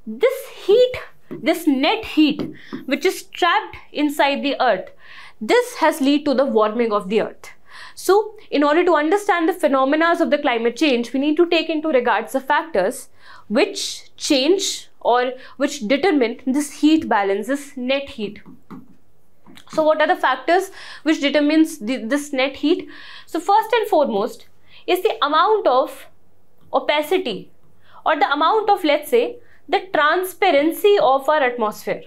This net heat which is trapped inside the Earth, this has led to the warming of the Earth. So, in order to understand the phenomena of the climate change, we need to take into regards the factors which change or which determine this heat balance, this net heat. So, what are the factors which determines this net heat? So, first and foremost is the amount of opacity, or the amount of, let's say, the transparency of our atmosphere.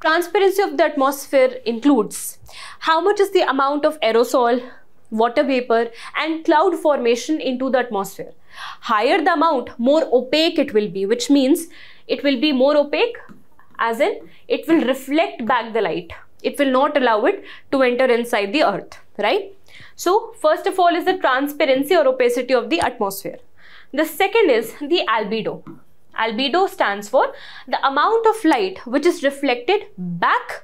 Transparency of the atmosphere includes how much is the amount of aerosol, water vapor and cloud formation into the atmosphere. Higher the amount, more opaque it will be, which means it will be more opaque as in it will reflect back the light. It will not allow it to enter inside the Earth, right? So, first of all is the transparency or opacity of the atmosphere. The second is the albedo. Albedo stands for the amount of light which is reflected back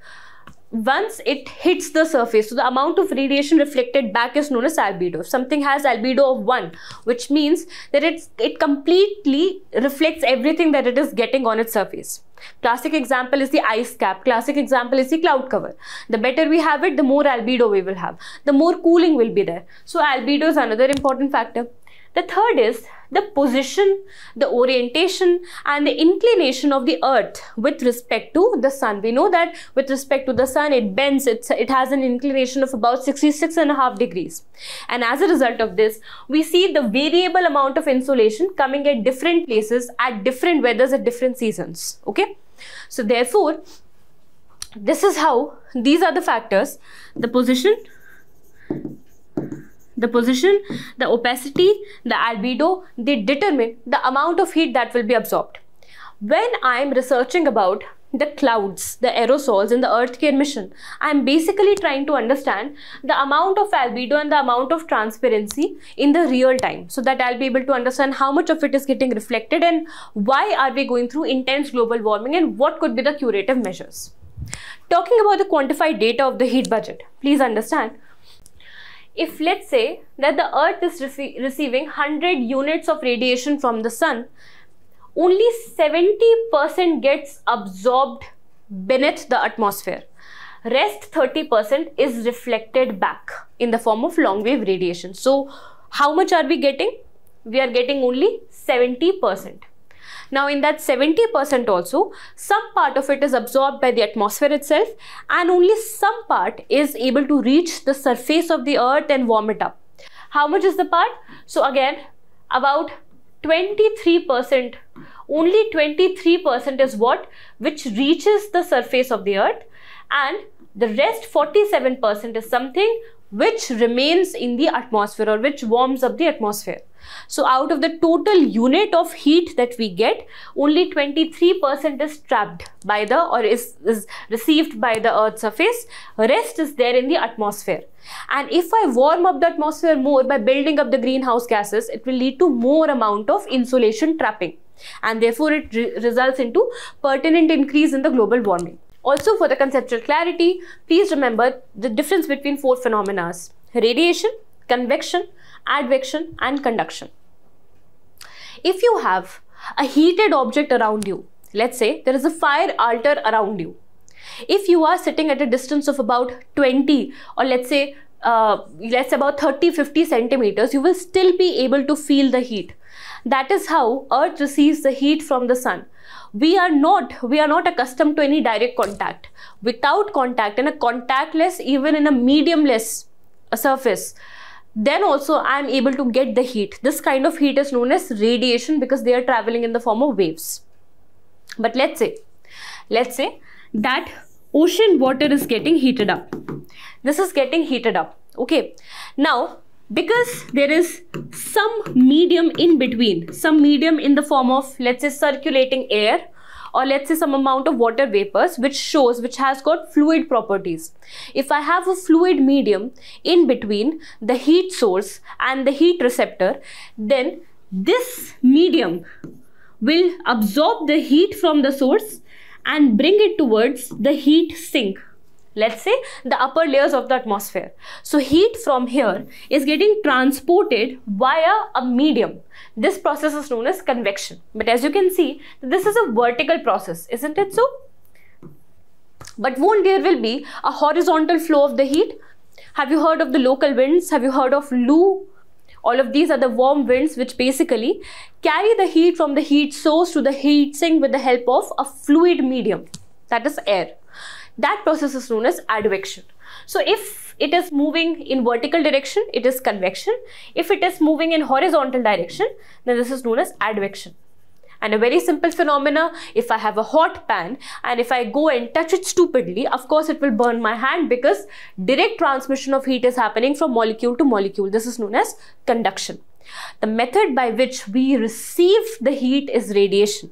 once it hits the surface. So the amount of radiation reflected back is known as albedo. If something has albedo of 1, which means that it completely reflects everything that it is getting on its surface. Classic example is the ice cap. Classic example is the cloud cover. The better we have it, the more albedo we will have. The more cooling will be there. So albedo is another important factor. The third is the position, the orientation and the inclination of the Earth with respect to the sun. We know that with respect to the sun, it bends, it has an inclination of about 66.5 degrees. And as a result of this, we see the variable amount of insolation coming at different places, at different weathers, at different seasons. Okay. So therefore, this is how, these are the factors: the position, the opacity, the albedo, they determine the amount of heat that will be absorbed. When I am researching about the clouds, the aerosols in the Earthcare mission, I am basically trying to understand the amount of albedo and the amount of transparency in the real time, so that I'll be able to understand how much of it is getting reflected and why are we going through intense global warming and what could be the curative measures. Talking about the quantified data of the heat budget, please understand, if let's say that the Earth is receiving 100 units of radiation from the sun, only 70% gets absorbed beneath the atmosphere. Rest 30% is reflected back in the form of long wave radiation. So how much are we getting? We are getting only 70%. Now in that 70% also, some part of it is absorbed by the atmosphere itself, and only some part is able to reach the surface of the earth and warm it up. How much is the part? So again, about 23%, only 23% is what which reaches the surface of the earth, and the rest 47% is something which remains in the atmosphere or which warms up the atmosphere. So out of the total unit of heat that we get, only 23% is trapped by the or is received by the earth's surface. Rest is there in the atmosphere. And if I warm up the atmosphere more by building up the greenhouse gases, it will lead to more amount of insulation trapping, and therefore it results into pertinent increase in the global warming. Also, for the conceptual clarity, please remember the difference between four phenomena: radiation, convection, advection and conduction. If you have a heated object around you, let's say there is a fire altar around you. If you are sitting at a distance of about 20 or let's say about 30-50 centimeters, you will still be able to feel the heat. That is how Earth receives the heat from the sun. We are not accustomed to any direct contact. Without contact, in a contactless, even in a mediumless surface, then also I am able to get the heat. This kind of heat is known as radiation because they are traveling in the form of waves. But let's say that ocean water is getting heated up. This is getting heated up. Okay. Now, because there is some medium in between, some medium in the form of, let's say, circulating air, or let's say some amount of water vapors which has got fluid properties. If I have a fluid medium in between the heat source and the heat receptor, then this medium will absorb the heat from the source and bring it towards the heat sink, let's say the upper layers of the atmosphere. So heat from here is getting transported via a medium. This process is known as convection. But as you can see, this is a vertical process, isn't it so? But won't there will be a horizontal flow of the heat? Have you heard of the local winds? Have you heard of Lu? All of these are the warm winds which basically carry the heat from the heat source to the heat sink with the help of a fluid medium, that is air. That process is known as advection. So if it is moving in vertical direction, it is convection. If it is moving in horizontal direction, then this is known as advection. And a very simple phenomena, if I have a hot pan and if I go and touch it stupidly, of course it will burn my hand because direct transmission of heat is happening from molecule to molecule. This is known as conduction. The method by which we receive the heat is radiation.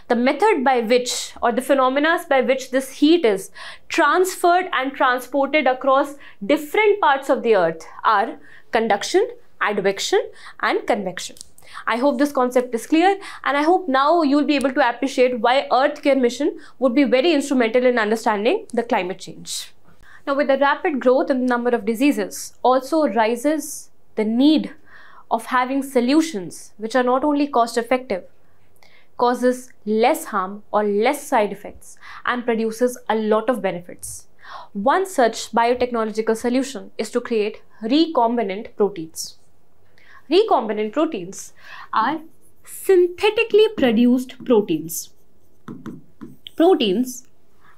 The method by which, or the phenomena by which this heat is transferred and transported across different parts of the earth are conduction, advection and convection. I hope this concept is clear, and I hope now you will be able to appreciate why EarthCare mission would be very instrumental in understanding the climate change. Now, with the rapid growth in the number of diseases, also rises the need of having solutions which are not only cost effective, causes less harm or less side effects, and produces a lot of benefits. One such biotechnological solution is to create recombinant proteins. Recombinant proteins are synthetically produced proteins. Proteins,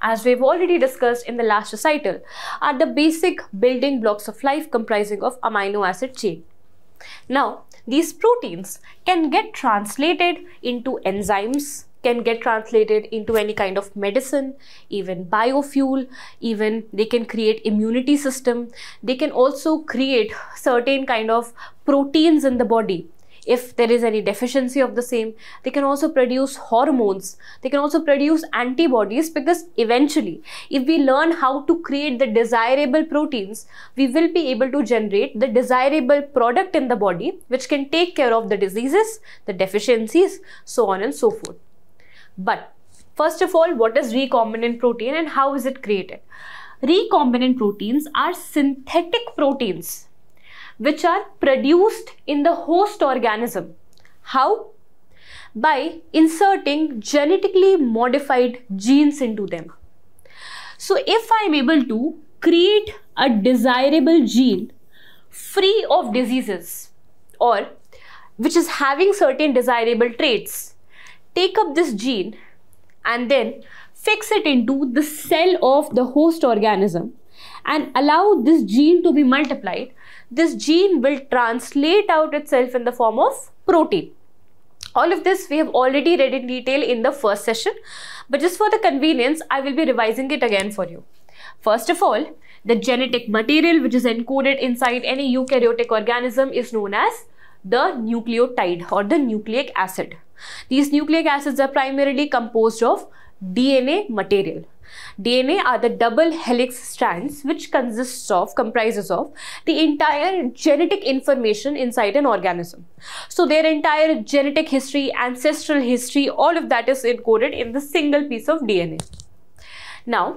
as we've already discussed in the last recital, are the basic building blocks of life comprising of amino acid chain. Now, these proteins can get translated into enzymes, can get translated into any kind of medicine, even biofuel, even they can create immunity system. They can also create certain kind of proteins in the body. If there is any deficiency of the same, they can also produce hormones. They can also produce antibodies, because eventually, if we learn how to create the desirable proteins, we will be able to generate the desirable product in the body, which can take care of the diseases, the deficiencies, so on and so forth. But first of all, what is recombinant protein and how is it created? Recombinant proteins are synthetic proteins which are produced in the host organism. How? By inserting genetically modified genes into them. So if I am able to create a desirable gene free of diseases, or which is having certain desirable traits, take up this gene and then fix it into the cell of the host organism and allow this gene to be multiplied, this gene will translate out itself in the form of protein. All of this we have already read in detail in the first session, but just for the convenience, I will be revising it again for you. First of all, the genetic material which is encoded inside any eukaryotic organism is known as the nucleotide or the nucleic acid. These nucleic acids are primarily composed of DNA material. DNA are the double helix strands which comprises of the entire genetic information inside an organism. So their entire genetic history, ancestral history, all of that is encoded in the single piece of DNA. Now,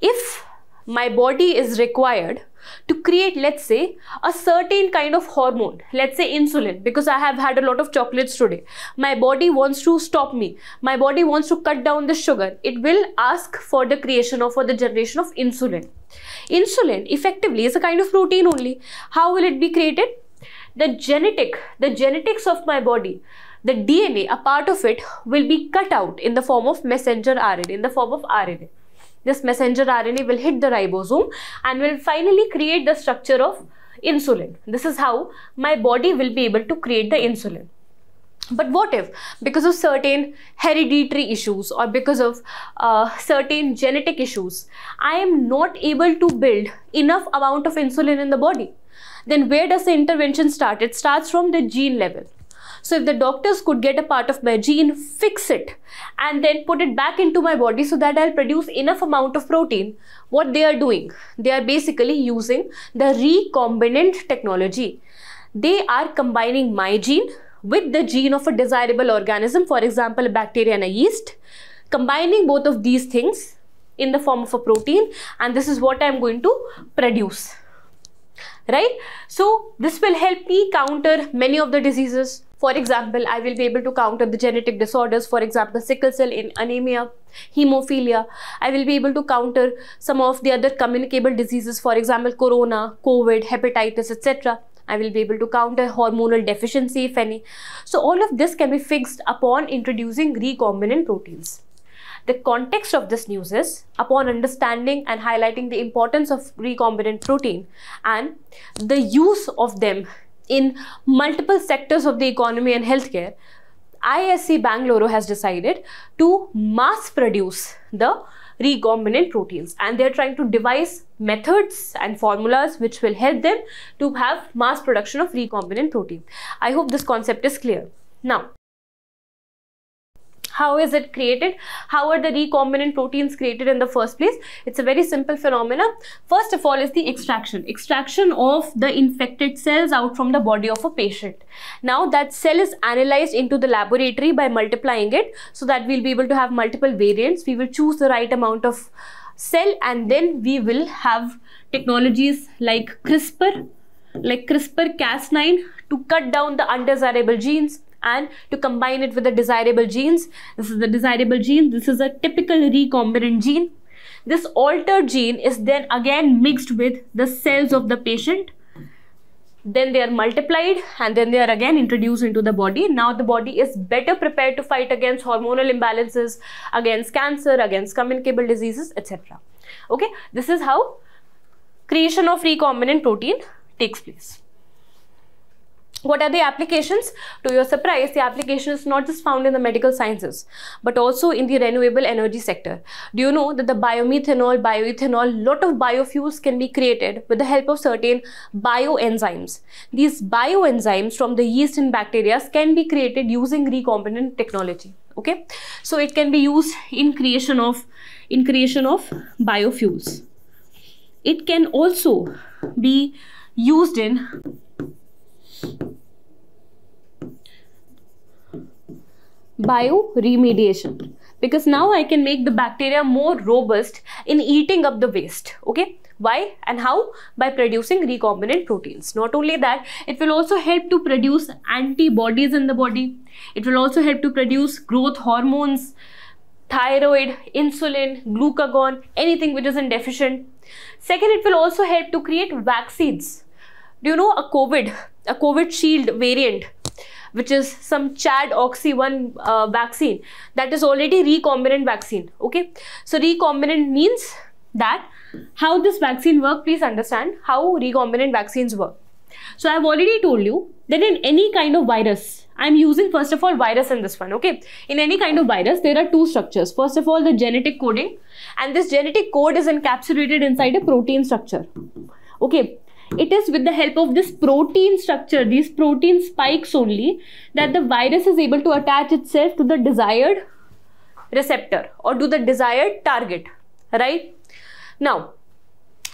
if my body is required to create, let's say, a certain kind of hormone, let's say insulin, because I have had a lot of chocolates today. My body wants to stop me. My body wants to cut down the sugar. It will ask for the creation or for the generation of insulin. Insulin effectively is a kind of protein only. How will it be created? The genetics of my body, the DNA, a part of it will be cut out in the form of messenger RNA, in the form of RNA. This messenger RNA will hit the ribosome and will finally create the structure of insulin. This is how my body will be able to create the insulin. But what if, because of certain hereditary issues or because of certain genetic issues, I am not able to build enough amount of insulin in the body? Then where does the intervention start? It starts from the gene level. So if the doctors could get a part of my gene, fix it, and then put it back into my body so that I'll produce enough amount of protein, what they are doing? They are basically using the recombinant technology. They are combining my gene with the gene of a desirable organism, for example, a bacteria and a yeast, combining both of these things in the form of a protein, and this is what I'm going to produce. Right? So this will help me counter many of the diseases. For example, I will be able to counter the genetic disorders, for example, sickle cell anemia, hemophilia. I will be able to counter some of the other communicable diseases, for example, corona, COVID, hepatitis, etc. I will be able to counter hormonal deficiency, if any. So all of this can be fixed upon introducing recombinant proteins. The context of this news is, upon understanding and highlighting the importance of recombinant protein and the use of them in multiple sectors of the economy and healthcare, IISc Bangalore has decided to mass produce the recombinant proteins, and they are trying to devise methods and formulas which will help them to have mass production of recombinant protein. I hope this concept is clear. Now, how is it created? How are the recombinant proteins created in the first place? It's a very simple phenomena. First of all is the extraction of the infected cells out from the body of a patient. Now that cell is analyzed into the laboratory by multiplying it, so that we'll be able to have multiple variants. We will choose the right amount of cell, and then we will have technologies like CRISPR-Cas9 to cut down the undesirable genes and to combine it with the desirable genes. This is the desirable gene. This is a typical recombinant gene. This altered gene is then again mixed with the cells of the patient. Then they are multiplied and then they are again introduced into the body. Now the body is better prepared to fight against hormonal imbalances, against cancer, against communicable diseases, etc. Okay, this is how creation of recombinant protein takes place. What are the applications? To your surprise, the application is not just found in the medical sciences, but also in the renewable energy sector. Do you know that the biomethanol, bioethanol, lot of biofuels can be created with the help of certain bioenzymes. These bioenzymes from the yeast and bacteria can be created using recombinant technology. Okay, so it can be used in creation of biofuels. It can also be used in bioremediation, because now I can make the bacteria more robust in eating up the waste. Okay, why and how? By producing recombinant proteins. Not only that, it will also help to produce antibodies in the body. It will also help to produce growth hormones, thyroid, insulin, glucagon, anything which is deficient. Second, it will also help to create vaccines. Do you know a COVID shield variant which is some ChAd-Oxy1 vaccine, that is already recombinant vaccine. Okay, so recombinant means that how this vaccine work, please understand how recombinant vaccines work. So I have already told you that in any kind of virus, I am using first of all virus in this one. Okay, in any kind of virus there are two structures. First of all, the genetic coding, and this genetic code is encapsulated inside a protein structure. Okay, it is with the help of this protein structure, these protein spikes only, that the virus is able to attach itself to the desired receptor or to the desired target, right? Now,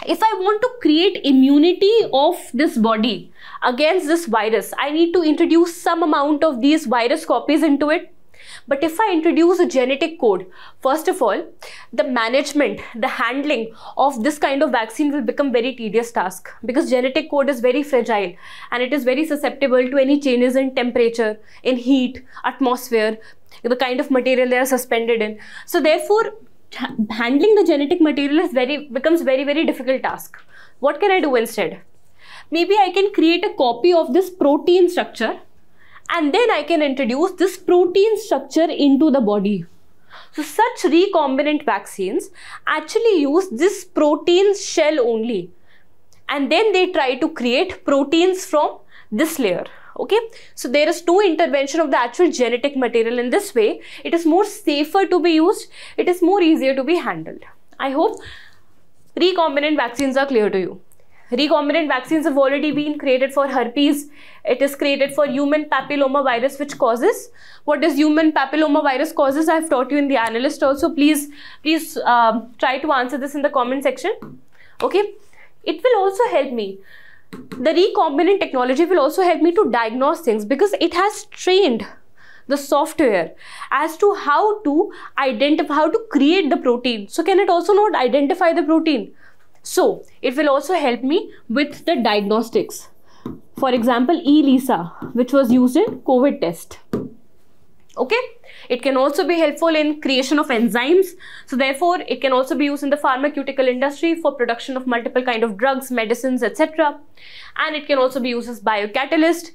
if I want to create immunity of this body against this virus, I need to introduce some amount of these virus copies into it. But if I introduce a genetic code, first of all, the management, the handling of this kind of vaccine will become very tedious task, because genetic code is very fragile and it is very susceptible to any changes in temperature, in heat, atmosphere, the kind of material they are suspended in. So therefore, handling the genetic material is becomes very difficult task. What can I do instead? Maybe I can create a copy of this protein structure, and then I can introduce this protein structure into the body. So such recombinant vaccines actually use this protein shell only, and then they try to create proteins from this layer. Okay, so there is no intervention of the actual genetic material. In this way, it is more safer to be used, it is more easier to be handled. I hope recombinant vaccines are clear to you. Recombinant vaccines have already been created for herpes. It is created for human papilloma virus, which causes, what does human papilloma virus causes? I have taught you in the analyst also. Please try to answer this in the comment section. Okay, it will also help me. The recombinant technology will also help me to diagnose things, because it has trained the software as to how to identify, how to create the protein. So can it also not identify the protein? So it will also help me with the diagnostics. For example, ELISA, which was used in COVID test. Okay, it can also be helpful in creation of enzymes. So therefore, it can also be used in the pharmaceutical industry for production of multiple kind of drugs, medicines, etc. And it can also be used as biocatalyst,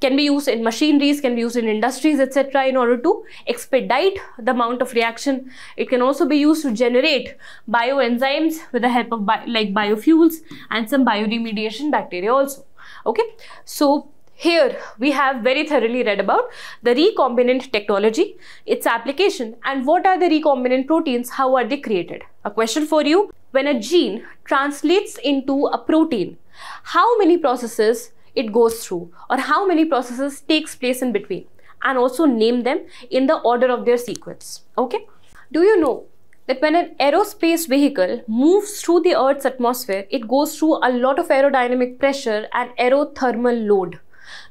can be used in machineries, can be used in industries, etc. in order to expedite the amount of reaction. It can also be used to generate bioenzymes with the help of like biofuels and some bioremediation bacteria also. Okay, so here we have very thoroughly read about the recombinant technology, its application, and what are the recombinant proteins, how are they created. A question for you: when a gene translates into a protein, how many processes it goes through, or how many processes takes place in between, and also name them in the order of their sequence. Okay, do you know that when an aerospace vehicle moves through the Earth's atmosphere, it goes through a lot of aerodynamic pressure and aerothermal load,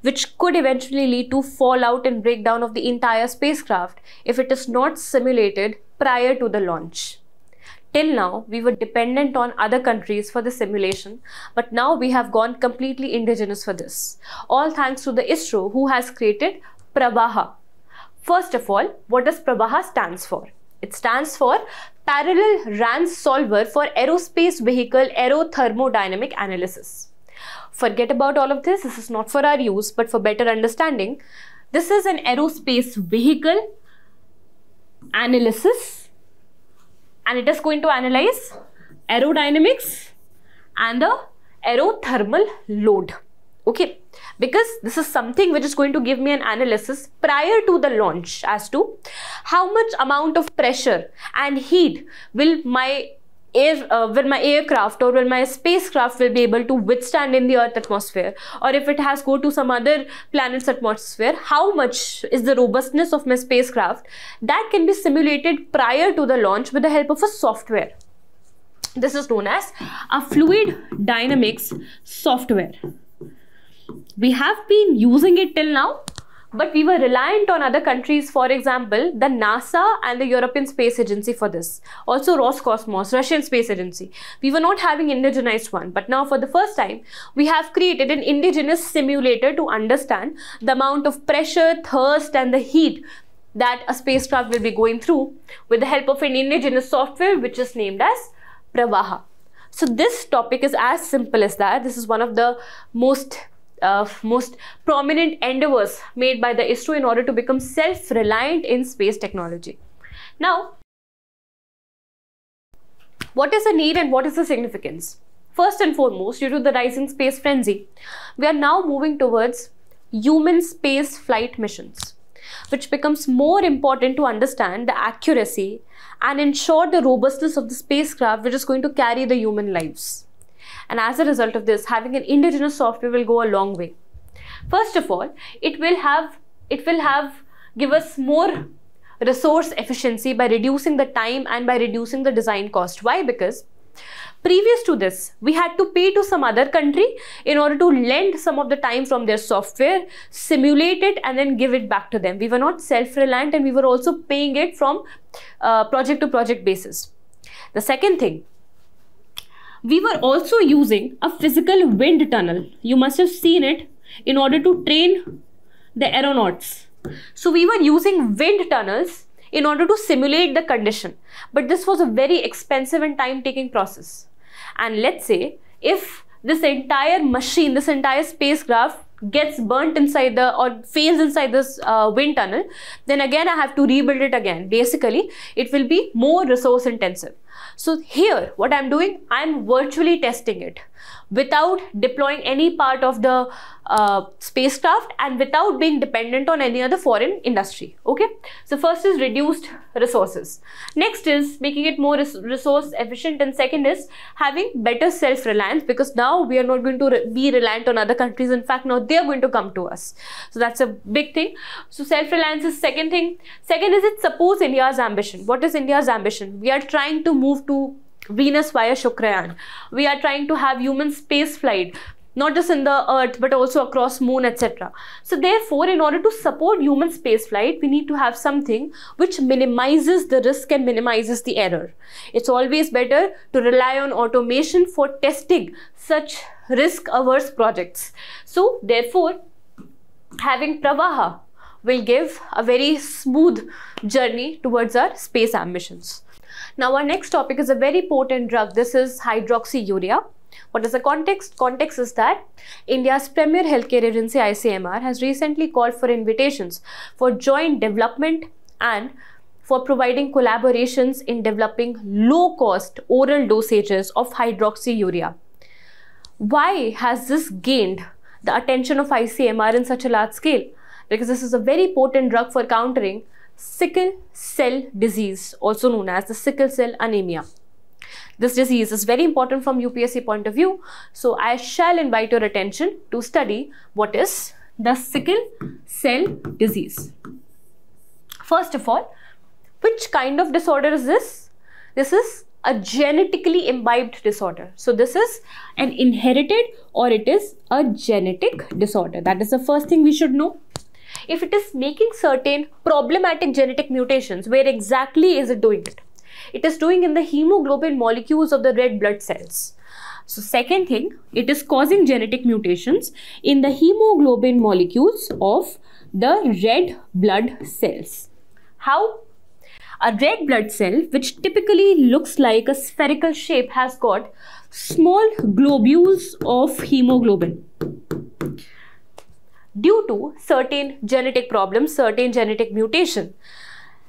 which could eventually lead to fallout and breakdown of the entire spacecraft if it is not simulated prior to the launch. Till now, we were dependent on other countries for the simulation, but now we have gone completely indigenous for this. All thanks to the ISRO, who has created Pravaha. First of all, what does Pravaha stands for? It stands for Parallel RANS Solver for Aerospace Vehicle Aerothermodynamic Analysis. Forget about all of this. This is not for our use, but for better understanding. This is an aerospace vehicle analysis, and it is going to analyze aerodynamics and the aerothermal load. Okay, because this is something which is going to give me an analysis prior to the launch as to how much amount of pressure and heat will my aircraft or will my spacecraft will be able to withstand in the Earth atmosphere, or if it has go to some other planet's atmosphere, how much is the robustness of my spacecraft. That can be simulated prior to the launch with the help of a software. This is known as a fluid dynamics software. We have been using it till now, but we were reliant on other countries, for example, the NASA and the European Space Agency for this. Also Roscosmos, Russian Space Agency. We were not having indigenized one, but now for the first time, we have created an indigenous simulator to understand the amount of pressure, thirst and the heat that a spacecraft will be going through with the help of an indigenous software which is named as Pravaha. So this topic is as simple as that. This is one of the most most prominent endeavors made by the ISRO in order to become self-reliant in space technology. Now, what is the need and what is the significance? First and foremost, due to the rising space frenzy, we are now moving towards human space flight missions, which becomes more important to understand the accuracy and ensure the robustness of the spacecraft which is going to carry the human lives. And as a result of this, having an indigenous software will go a long way. First of all, it will give us more resource efficiency by reducing the time and by reducing the design cost. Why? Because previous to this, we had to pay to some other country in order to lend some of the time from their software, simulate it, and then give it back to them. We were not self-reliant, and we were also paying it from project to project basis. The second thing, we were also using a physical wind tunnel. You must have seen it in order to train the aeronauts. So we were using wind tunnels in order to simulate the condition. But this was a very expensive and time-taking process. And let's say if this entire machine, this entire spacecraft gets burnt inside or fails inside this wind tunnel, then again I have to rebuild it again. Basically, it will be more resource intensive. So here, what I'm doing, I'm virtually testing it without deploying any part of the spacecraft and without being dependent on any other foreign industry. Okay, so first is reduced resources, next is making it more resource efficient, and second is having better self-reliance, because now we are not going to be reliant on other countries. In fact, now they are going to come to us. So that's a big thing. So self-reliance is second thing. Second is, it supports India's ambition. What is India's ambition? We are trying to move to Venus via Shukrayan. We are trying to have human space flight, not just in the earth but also across moon, etc. So therefore, in order to support human space flight, we need to have something which minimizes the risk and minimizes the error. It's always better to rely on automation for testing such risk-averse projects. So therefore, having Pravaha will give a very smooth journey towards our space ambitions. Now our next topic is a very potent drug. This is hydroxyurea. What is the context? Context is that India's premier healthcare agency ICMR has recently called for invitations for joint development and for providing collaborations in developing low-cost oral dosages of hydroxyurea. Why has this gained the attention of ICMR in such a large scale? Because this is a very potent drug for countering sickle cell disease, also known as the sickle cell anemia. This disease is very important from UPSC point of view. So I shall invite your attention to study what is the sickle cell disease. First of all, which kind of disorder is this? This is a genetically imbibed disorder. So this is an inherited or it is a genetic disorder. That is the first thing we should know. If it is making certain problematic genetic mutations, where exactly is it doing it? It is doing in the hemoglobin molecules of the red blood cells. So second thing, it is causing genetic mutations in the hemoglobin molecules of the red blood cells. How? A red blood cell, which typically looks like a spherical shape, has got small globules of hemoglobin. Due to certain genetic problems, certain genetic mutation,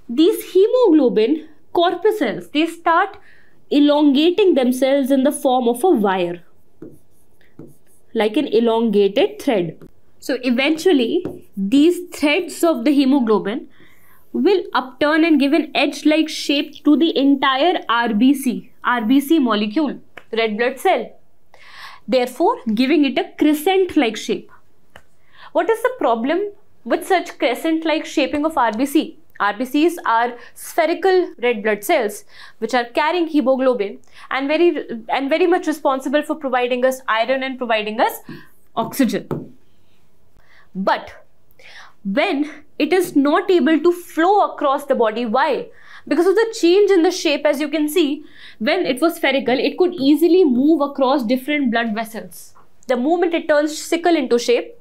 these hemoglobin corpuscles, they start elongating themselves in the form of a wire, like an elongated thread. So eventually, these threads of the hemoglobin will upturn and give an edge-like shape to the entire RBC molecule, red blood cell, therefore giving it a crescent-like shape. What is the problem with such crescent-like shaping of RBC? RBCs are spherical red blood cells which are carrying hemoglobin and very much responsible for providing us iron and providing us oxygen. But when it is not able to flow across the body, why? Because of the change in the shape. As you can see, when it was spherical, it could easily move across different blood vessels. The moment it turns sickle into shape,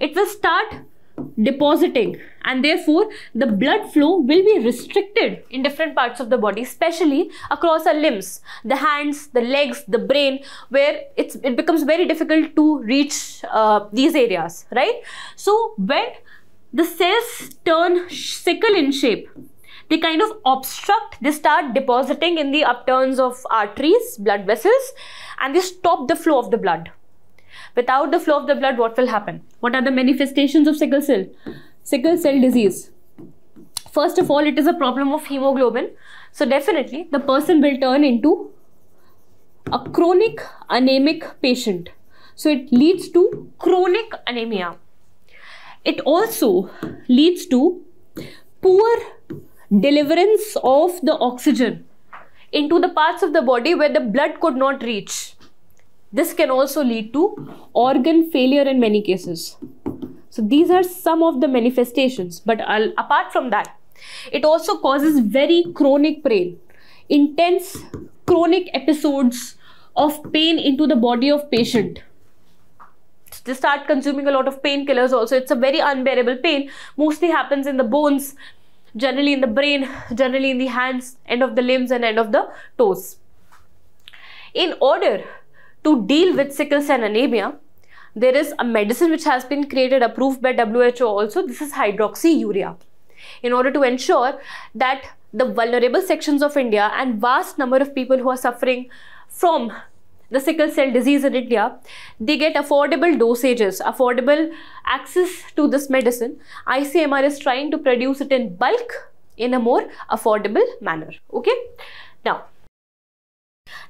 it will start depositing, and therefore the blood flow will be restricted in different parts of the body, especially across our limbs, the hands, the legs, the brain, where it becomes very difficult to reach these areas, right? So when the cells turn sickle in shape, they kind of obstruct, they start depositing in the upturns of arteries, blood vessels, and they stop the flow of the blood. Without the flow of the blood, what will happen? What are the manifestations of sickle cell? Sickle cell disease. First of all, it is a problem of hemoglobin. So definitely the person will turn into a chronic anemic patient. So it leads to chronic anemia. It also leads to poor deliverance of the oxygen into the parts of the body where the blood could not reach. This can also lead to organ failure in many cases. So these are some of the manifestations. But apart from that, it also causes very chronic pain, intense chronic episodes of pain into the body of patient. They start consuming a lot of painkillers also. It's a very unbearable pain. Mostly happens in the bones, generally in the brain, generally in the hands, end of the limbs and end of the toes. In order to deal with sickle cell anemia, there is a medicine which has been created, approved by WHO also. This is hydroxyurea. In order to ensure that the vulnerable sections of India and vast number of people who are suffering from the sickle cell disease in India, they get affordable dosages, affordable access to this medicine. ICMR is trying to produce it in bulk in a more affordable manner. Okay.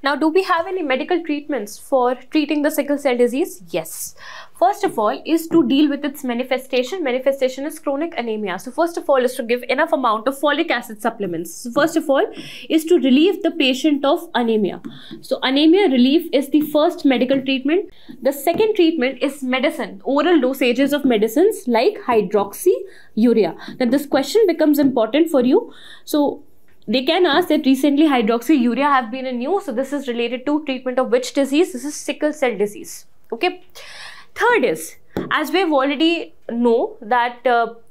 Now, do we have any medical treatments for treating the sickle cell disease? Yes. First of all is to deal with its manifestation. Manifestation is chronic anemia. So first of all is to give enough amount of folic acid supplements. So first of all is to relieve the patient of anemia. So anemia relief is the first medical treatment. The second treatment is medicine, oral dosages of medicines like hydroxyurea. Now this question becomes important for you. So they can ask that recently hydroxyurea have been in news. So this is related to treatment of which disease? This is sickle cell disease. Okay. Third is, as we have already know that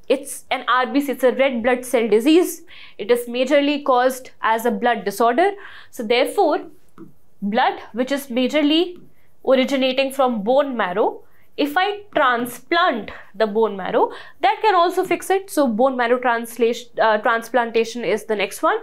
it's an RBC, it's a red blood cell disease. It is majorly caused as a blood disorder. So therefore, blood which is majorly originating from bone marrow, if I transplant the bone marrow, that can also fix it. So bone marrow transplantation is the next one.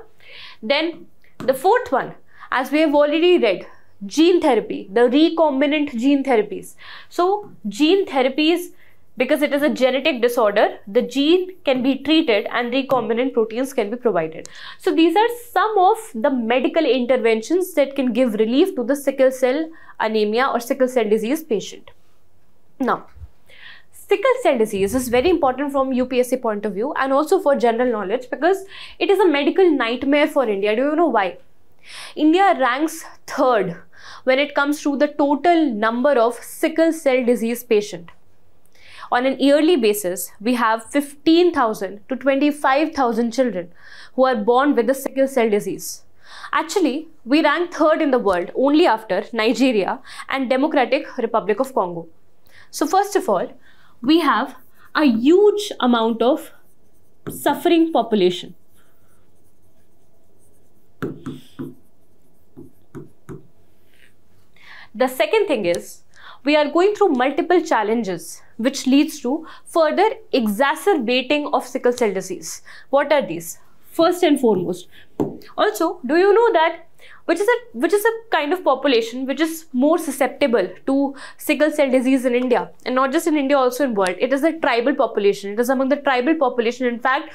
Then the fourth one, as we have already read, gene therapy, the recombinant gene therapies. So gene therapies, because it is a genetic disorder, the gene can be treated and recombinant proteins can be provided. So these are some of the medical interventions that can give relief to the sickle cell anemia or sickle cell disease patient. Now, sickle cell disease is very important from UPSC point of view and also for general knowledge because it is a medical nightmare for India. Do you know why? India ranks third when it comes to the total number of sickle cell disease patient. On an yearly basis, we have 15,000 to 25,000 children who are born with the sickle cell disease. Actually, we rank third in the world only after Nigeria and Democratic Republic of Congo. So first of all, we have a huge amount of suffering population. The second thing is, we are going through multiple challenges which leads to further exacerbating of sickle cell disease. What are these? First and foremost. Also, do you know that which is a kind of population which is more susceptible to sickle cell disease in India, and not just in India, also in world? It is the tribal population. It is among the tribal population. In fact,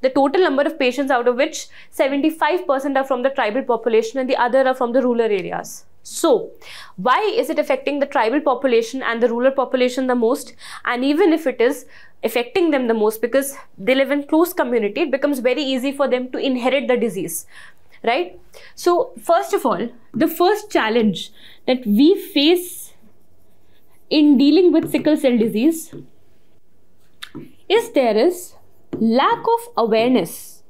the total number of patients, out of which 75% are from the tribal population and the other are from the rural areas. So why is it affecting the tribal population and the rural population the most? And even if it is affecting them the most, because they live in close community, it becomes very easy for them to inherit the disease, right? So first of all, the first challenge that we face in dealing with sickle cell disease is there is lack of awareness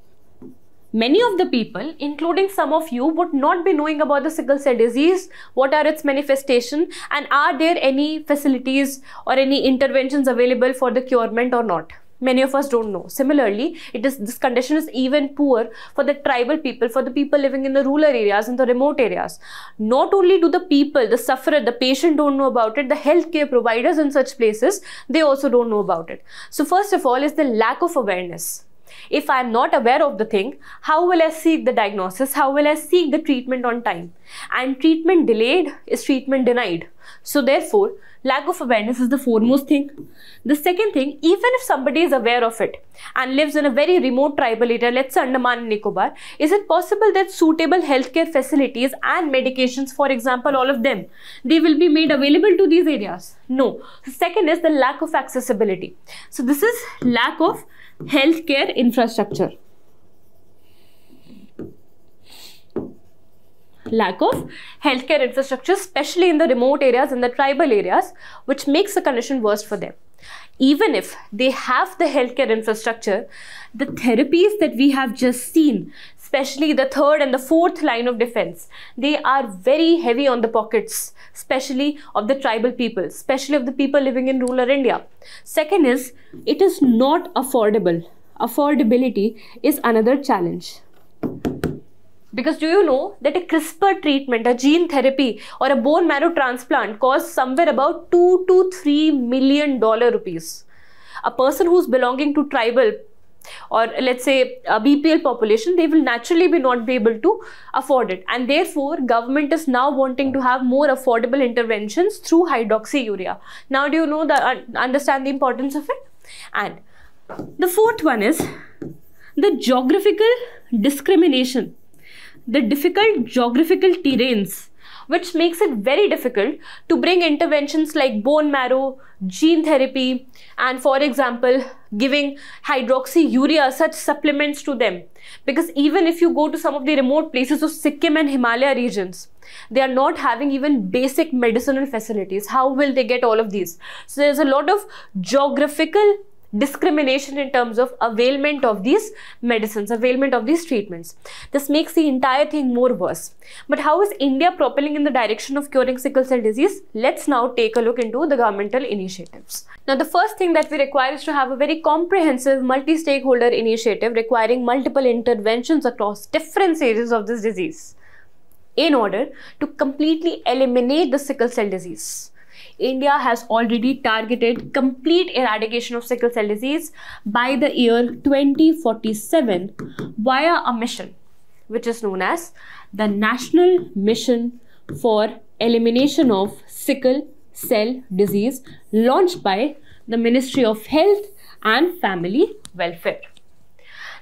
many of the people, including some of you, would not be knowing about the sickle cell disease, what are its manifestations, and are there any facilities or any interventions available for the curement or not. Many of us don't know. Similarly, this condition is even poor for the tribal people, for the people living in the rural areas and the remote areas. Not only do the people, the sufferer, the patient don't know about it, the healthcare providers in such places, they also don't know about it. So first of all is the lack of awareness. If I am not aware of the thing, how will I seek the diagnosis? How will I seek the treatment on time? And treatment delayed is treatment denied. So therefore, lack of awareness is the foremost thing. The second thing, even if somebody is aware of it and lives in a very remote tribal area, let's say Andaman and Nicobar, is it possible that suitable healthcare facilities and medications, for example, all of them, they will be made available to these areas? No. The second is the lack of accessibility. So this is lack of healthcare infrastructure. Lack of healthcare infrastructure, especially in the remote areas and the tribal areas, which makes the condition worse for them. Even if they have the healthcare infrastructure, the therapies that we have just seen, especially the third and the fourth line of defense, they are very heavy on the pockets, especially of the tribal people, especially of the people living in rural India. Second is, it is not affordable. Affordability is another challenge. Because do you know that a CRISPR treatment, a gene therapy or a bone marrow transplant costs somewhere about $2 to $3 million rupees. A person who's belonging to tribal or let's say a BPL population, they will naturally not be able to afford it. And therefore, government is now wanting to have more affordable interventions through hydroxyurea. Now do you know understand the importance of it? And the fourth one is the geographical discrimination. The difficult geographical terrains, which makes it very difficult to bring interventions like bone marrow, gene therapy, and for example, giving hydroxyurea, such supplements to them. Because even if you go to some of the remote places of Sikkim and Himalaya regions, they are not having even basic medicinal facilities. How will they get all of these? So there's a lot of geographical discrimination in terms of availment of these medicines, availment of these treatments. This makes the entire thing more worse. But how is India propelling in the direction of curing sickle cell disease? Let's now take a look into the governmental initiatives. Now, the first thing that we require is to have a very comprehensive multi-stakeholder initiative requiring multiple interventions across different stages of this disease in order to completely eliminate the sickle cell disease. India has already targeted complete eradication of sickle cell disease by the year 2047 via a mission which is known as the National Mission for Elimination of Sickle Cell Disease, launched by the Ministry of Health and Family Welfare.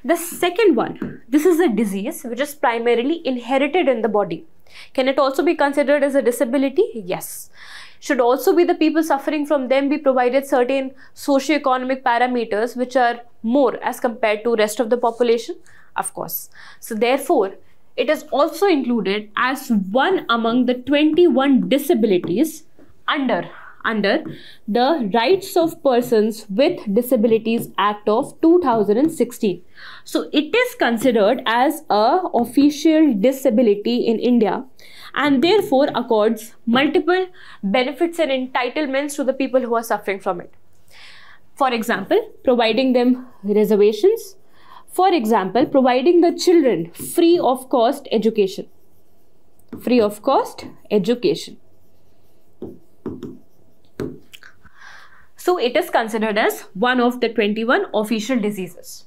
The second one, this is a disease which is primarily inherited in the body. Can it also be considered as a disability? Yes. Should also be the people suffering from them be provided certain socio-economic parameters which are more as compared to rest of the population? Of course. So therefore, it is also included as one among the 21 disabilities under the Rights of Persons with Disabilities Act of 2016. So it is considered as a official disability in India and therefore accords multiple benefits and entitlements to the people who are suffering from it. For example, providing them reservations. For example, providing the children free of cost education. Free of cost education. So it is considered as one of the 21 official diseases.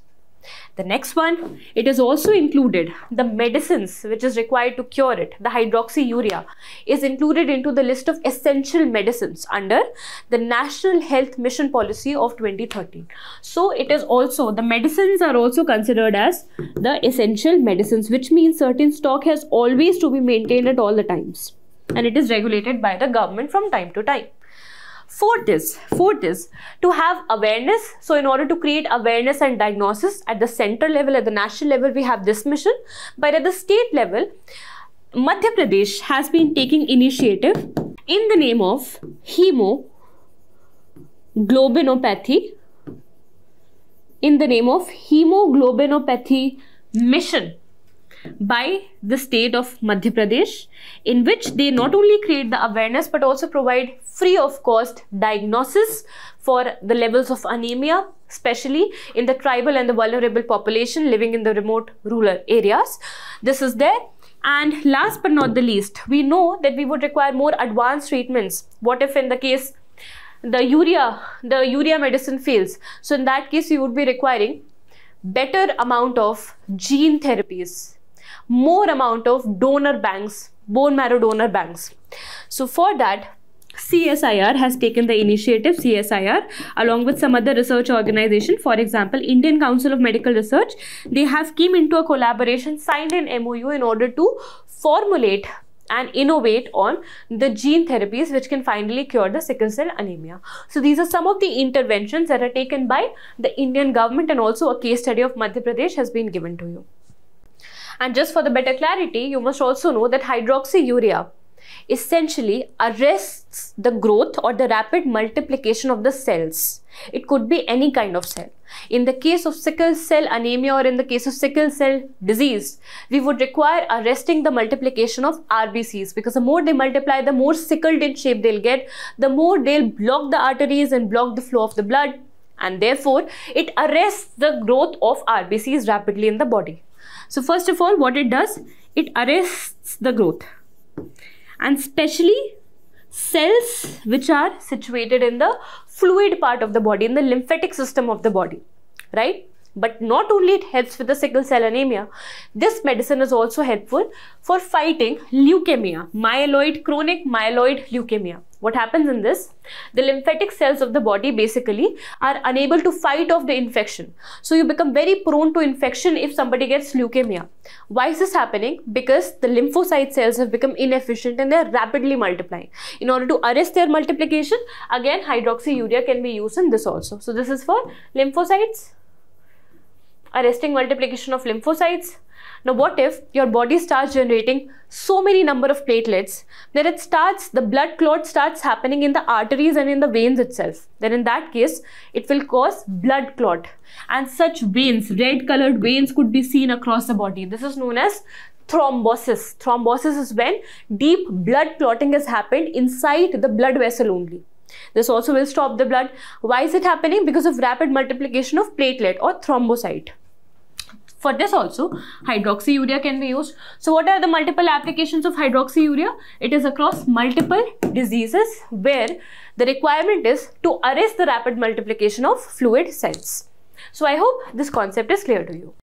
The next one, it is also included the medicines which is required to cure it. The hydroxyurea is included into the list of essential medicines under the National Health Mission Policy of 2013. So it is also, the medicines are also considered as the essential medicines, which means certain stock has always to be maintained at all the times. And it is regulated by the government from time to time. Fourth is to have awareness. So in order to create awareness and diagnosis at the central level, at the national level, we have this mission. But at the state level, Madhya Pradesh has been taking initiative in the name of hemoglobinopathy. In the name of hemoglobinopathy mission by the state of Madhya Pradesh, in which they not only create the awareness but also provide free of cost diagnosis for the levels of anemia, especially in the tribal and the vulnerable population living in the remote rural areas. This is there. And last but not the least, we know that we would require more advanced treatments. What if in the case the urea medicine fails? So in that case, you would be requiring better amount of gene therapies, more amount of donor banks, bone marrow donor banks. So for that, CSIR has taken the initiative, CSIR, along with some other research organization. For example, Indian Council of Medical Research, they have came into a collaboration, signed an MOU in order to formulate and innovate on the gene therapies which can finally cure the sickle cell anemia. So these are some of the interventions that are taken by the Indian government, and also a case study of Madhya Pradesh has been given to you. And just for the better clarity, you must also know that hydroxyurea essentially arrests the growth or the rapid multiplication of the cells. It could be any kind of cell. In the case of sickle cell anemia or in the case of sickle cell disease, we would require arresting the multiplication of RBCs, because the more they multiply, the more sickled in shape they'll get, the more they'll block the arteries and block the flow of the blood, and therefore it arrests the growth of RBCs rapidly in the body. So first of all, what it does, it arrests the growth, and especially cells which are situated in the fluid part of the body, in the lymphatic system of the body, right? But not only it helps with the sickle cell anemia, this medicine is also helpful for fighting leukemia, chronic myeloid leukemia. What happens in this? The lymphatic cells of the body basically are unable to fight off the infection. So you become very prone to infection if somebody gets leukemia. Why is this happening? Because the lymphocyte cells have become inefficient and they are rapidly multiplying. In order to arrest their multiplication, again hydroxyurea can be used in this also. So this is for lymphocytes, arresting multiplication of lymphocytes. Now what if your body starts generating so many number of platelets that the blood clot starts happening in the arteries and in the veins itself? Then in that case, it will cause blood clot, and such veins, red colored veins, could be seen across the body. This is known as thrombosis. Thrombosis is when deep blood clotting has happened inside the blood vessel only. This also will stop the blood. Why is it happening? Because of rapid multiplication of platelet or thrombocyte. For this also, hydroxyurea can be used. So what are the multiple applications of hydroxyurea? It is across multiple diseases where the requirement is to arrest the rapid multiplication of fluid cells. So I hope this concept is clear to you.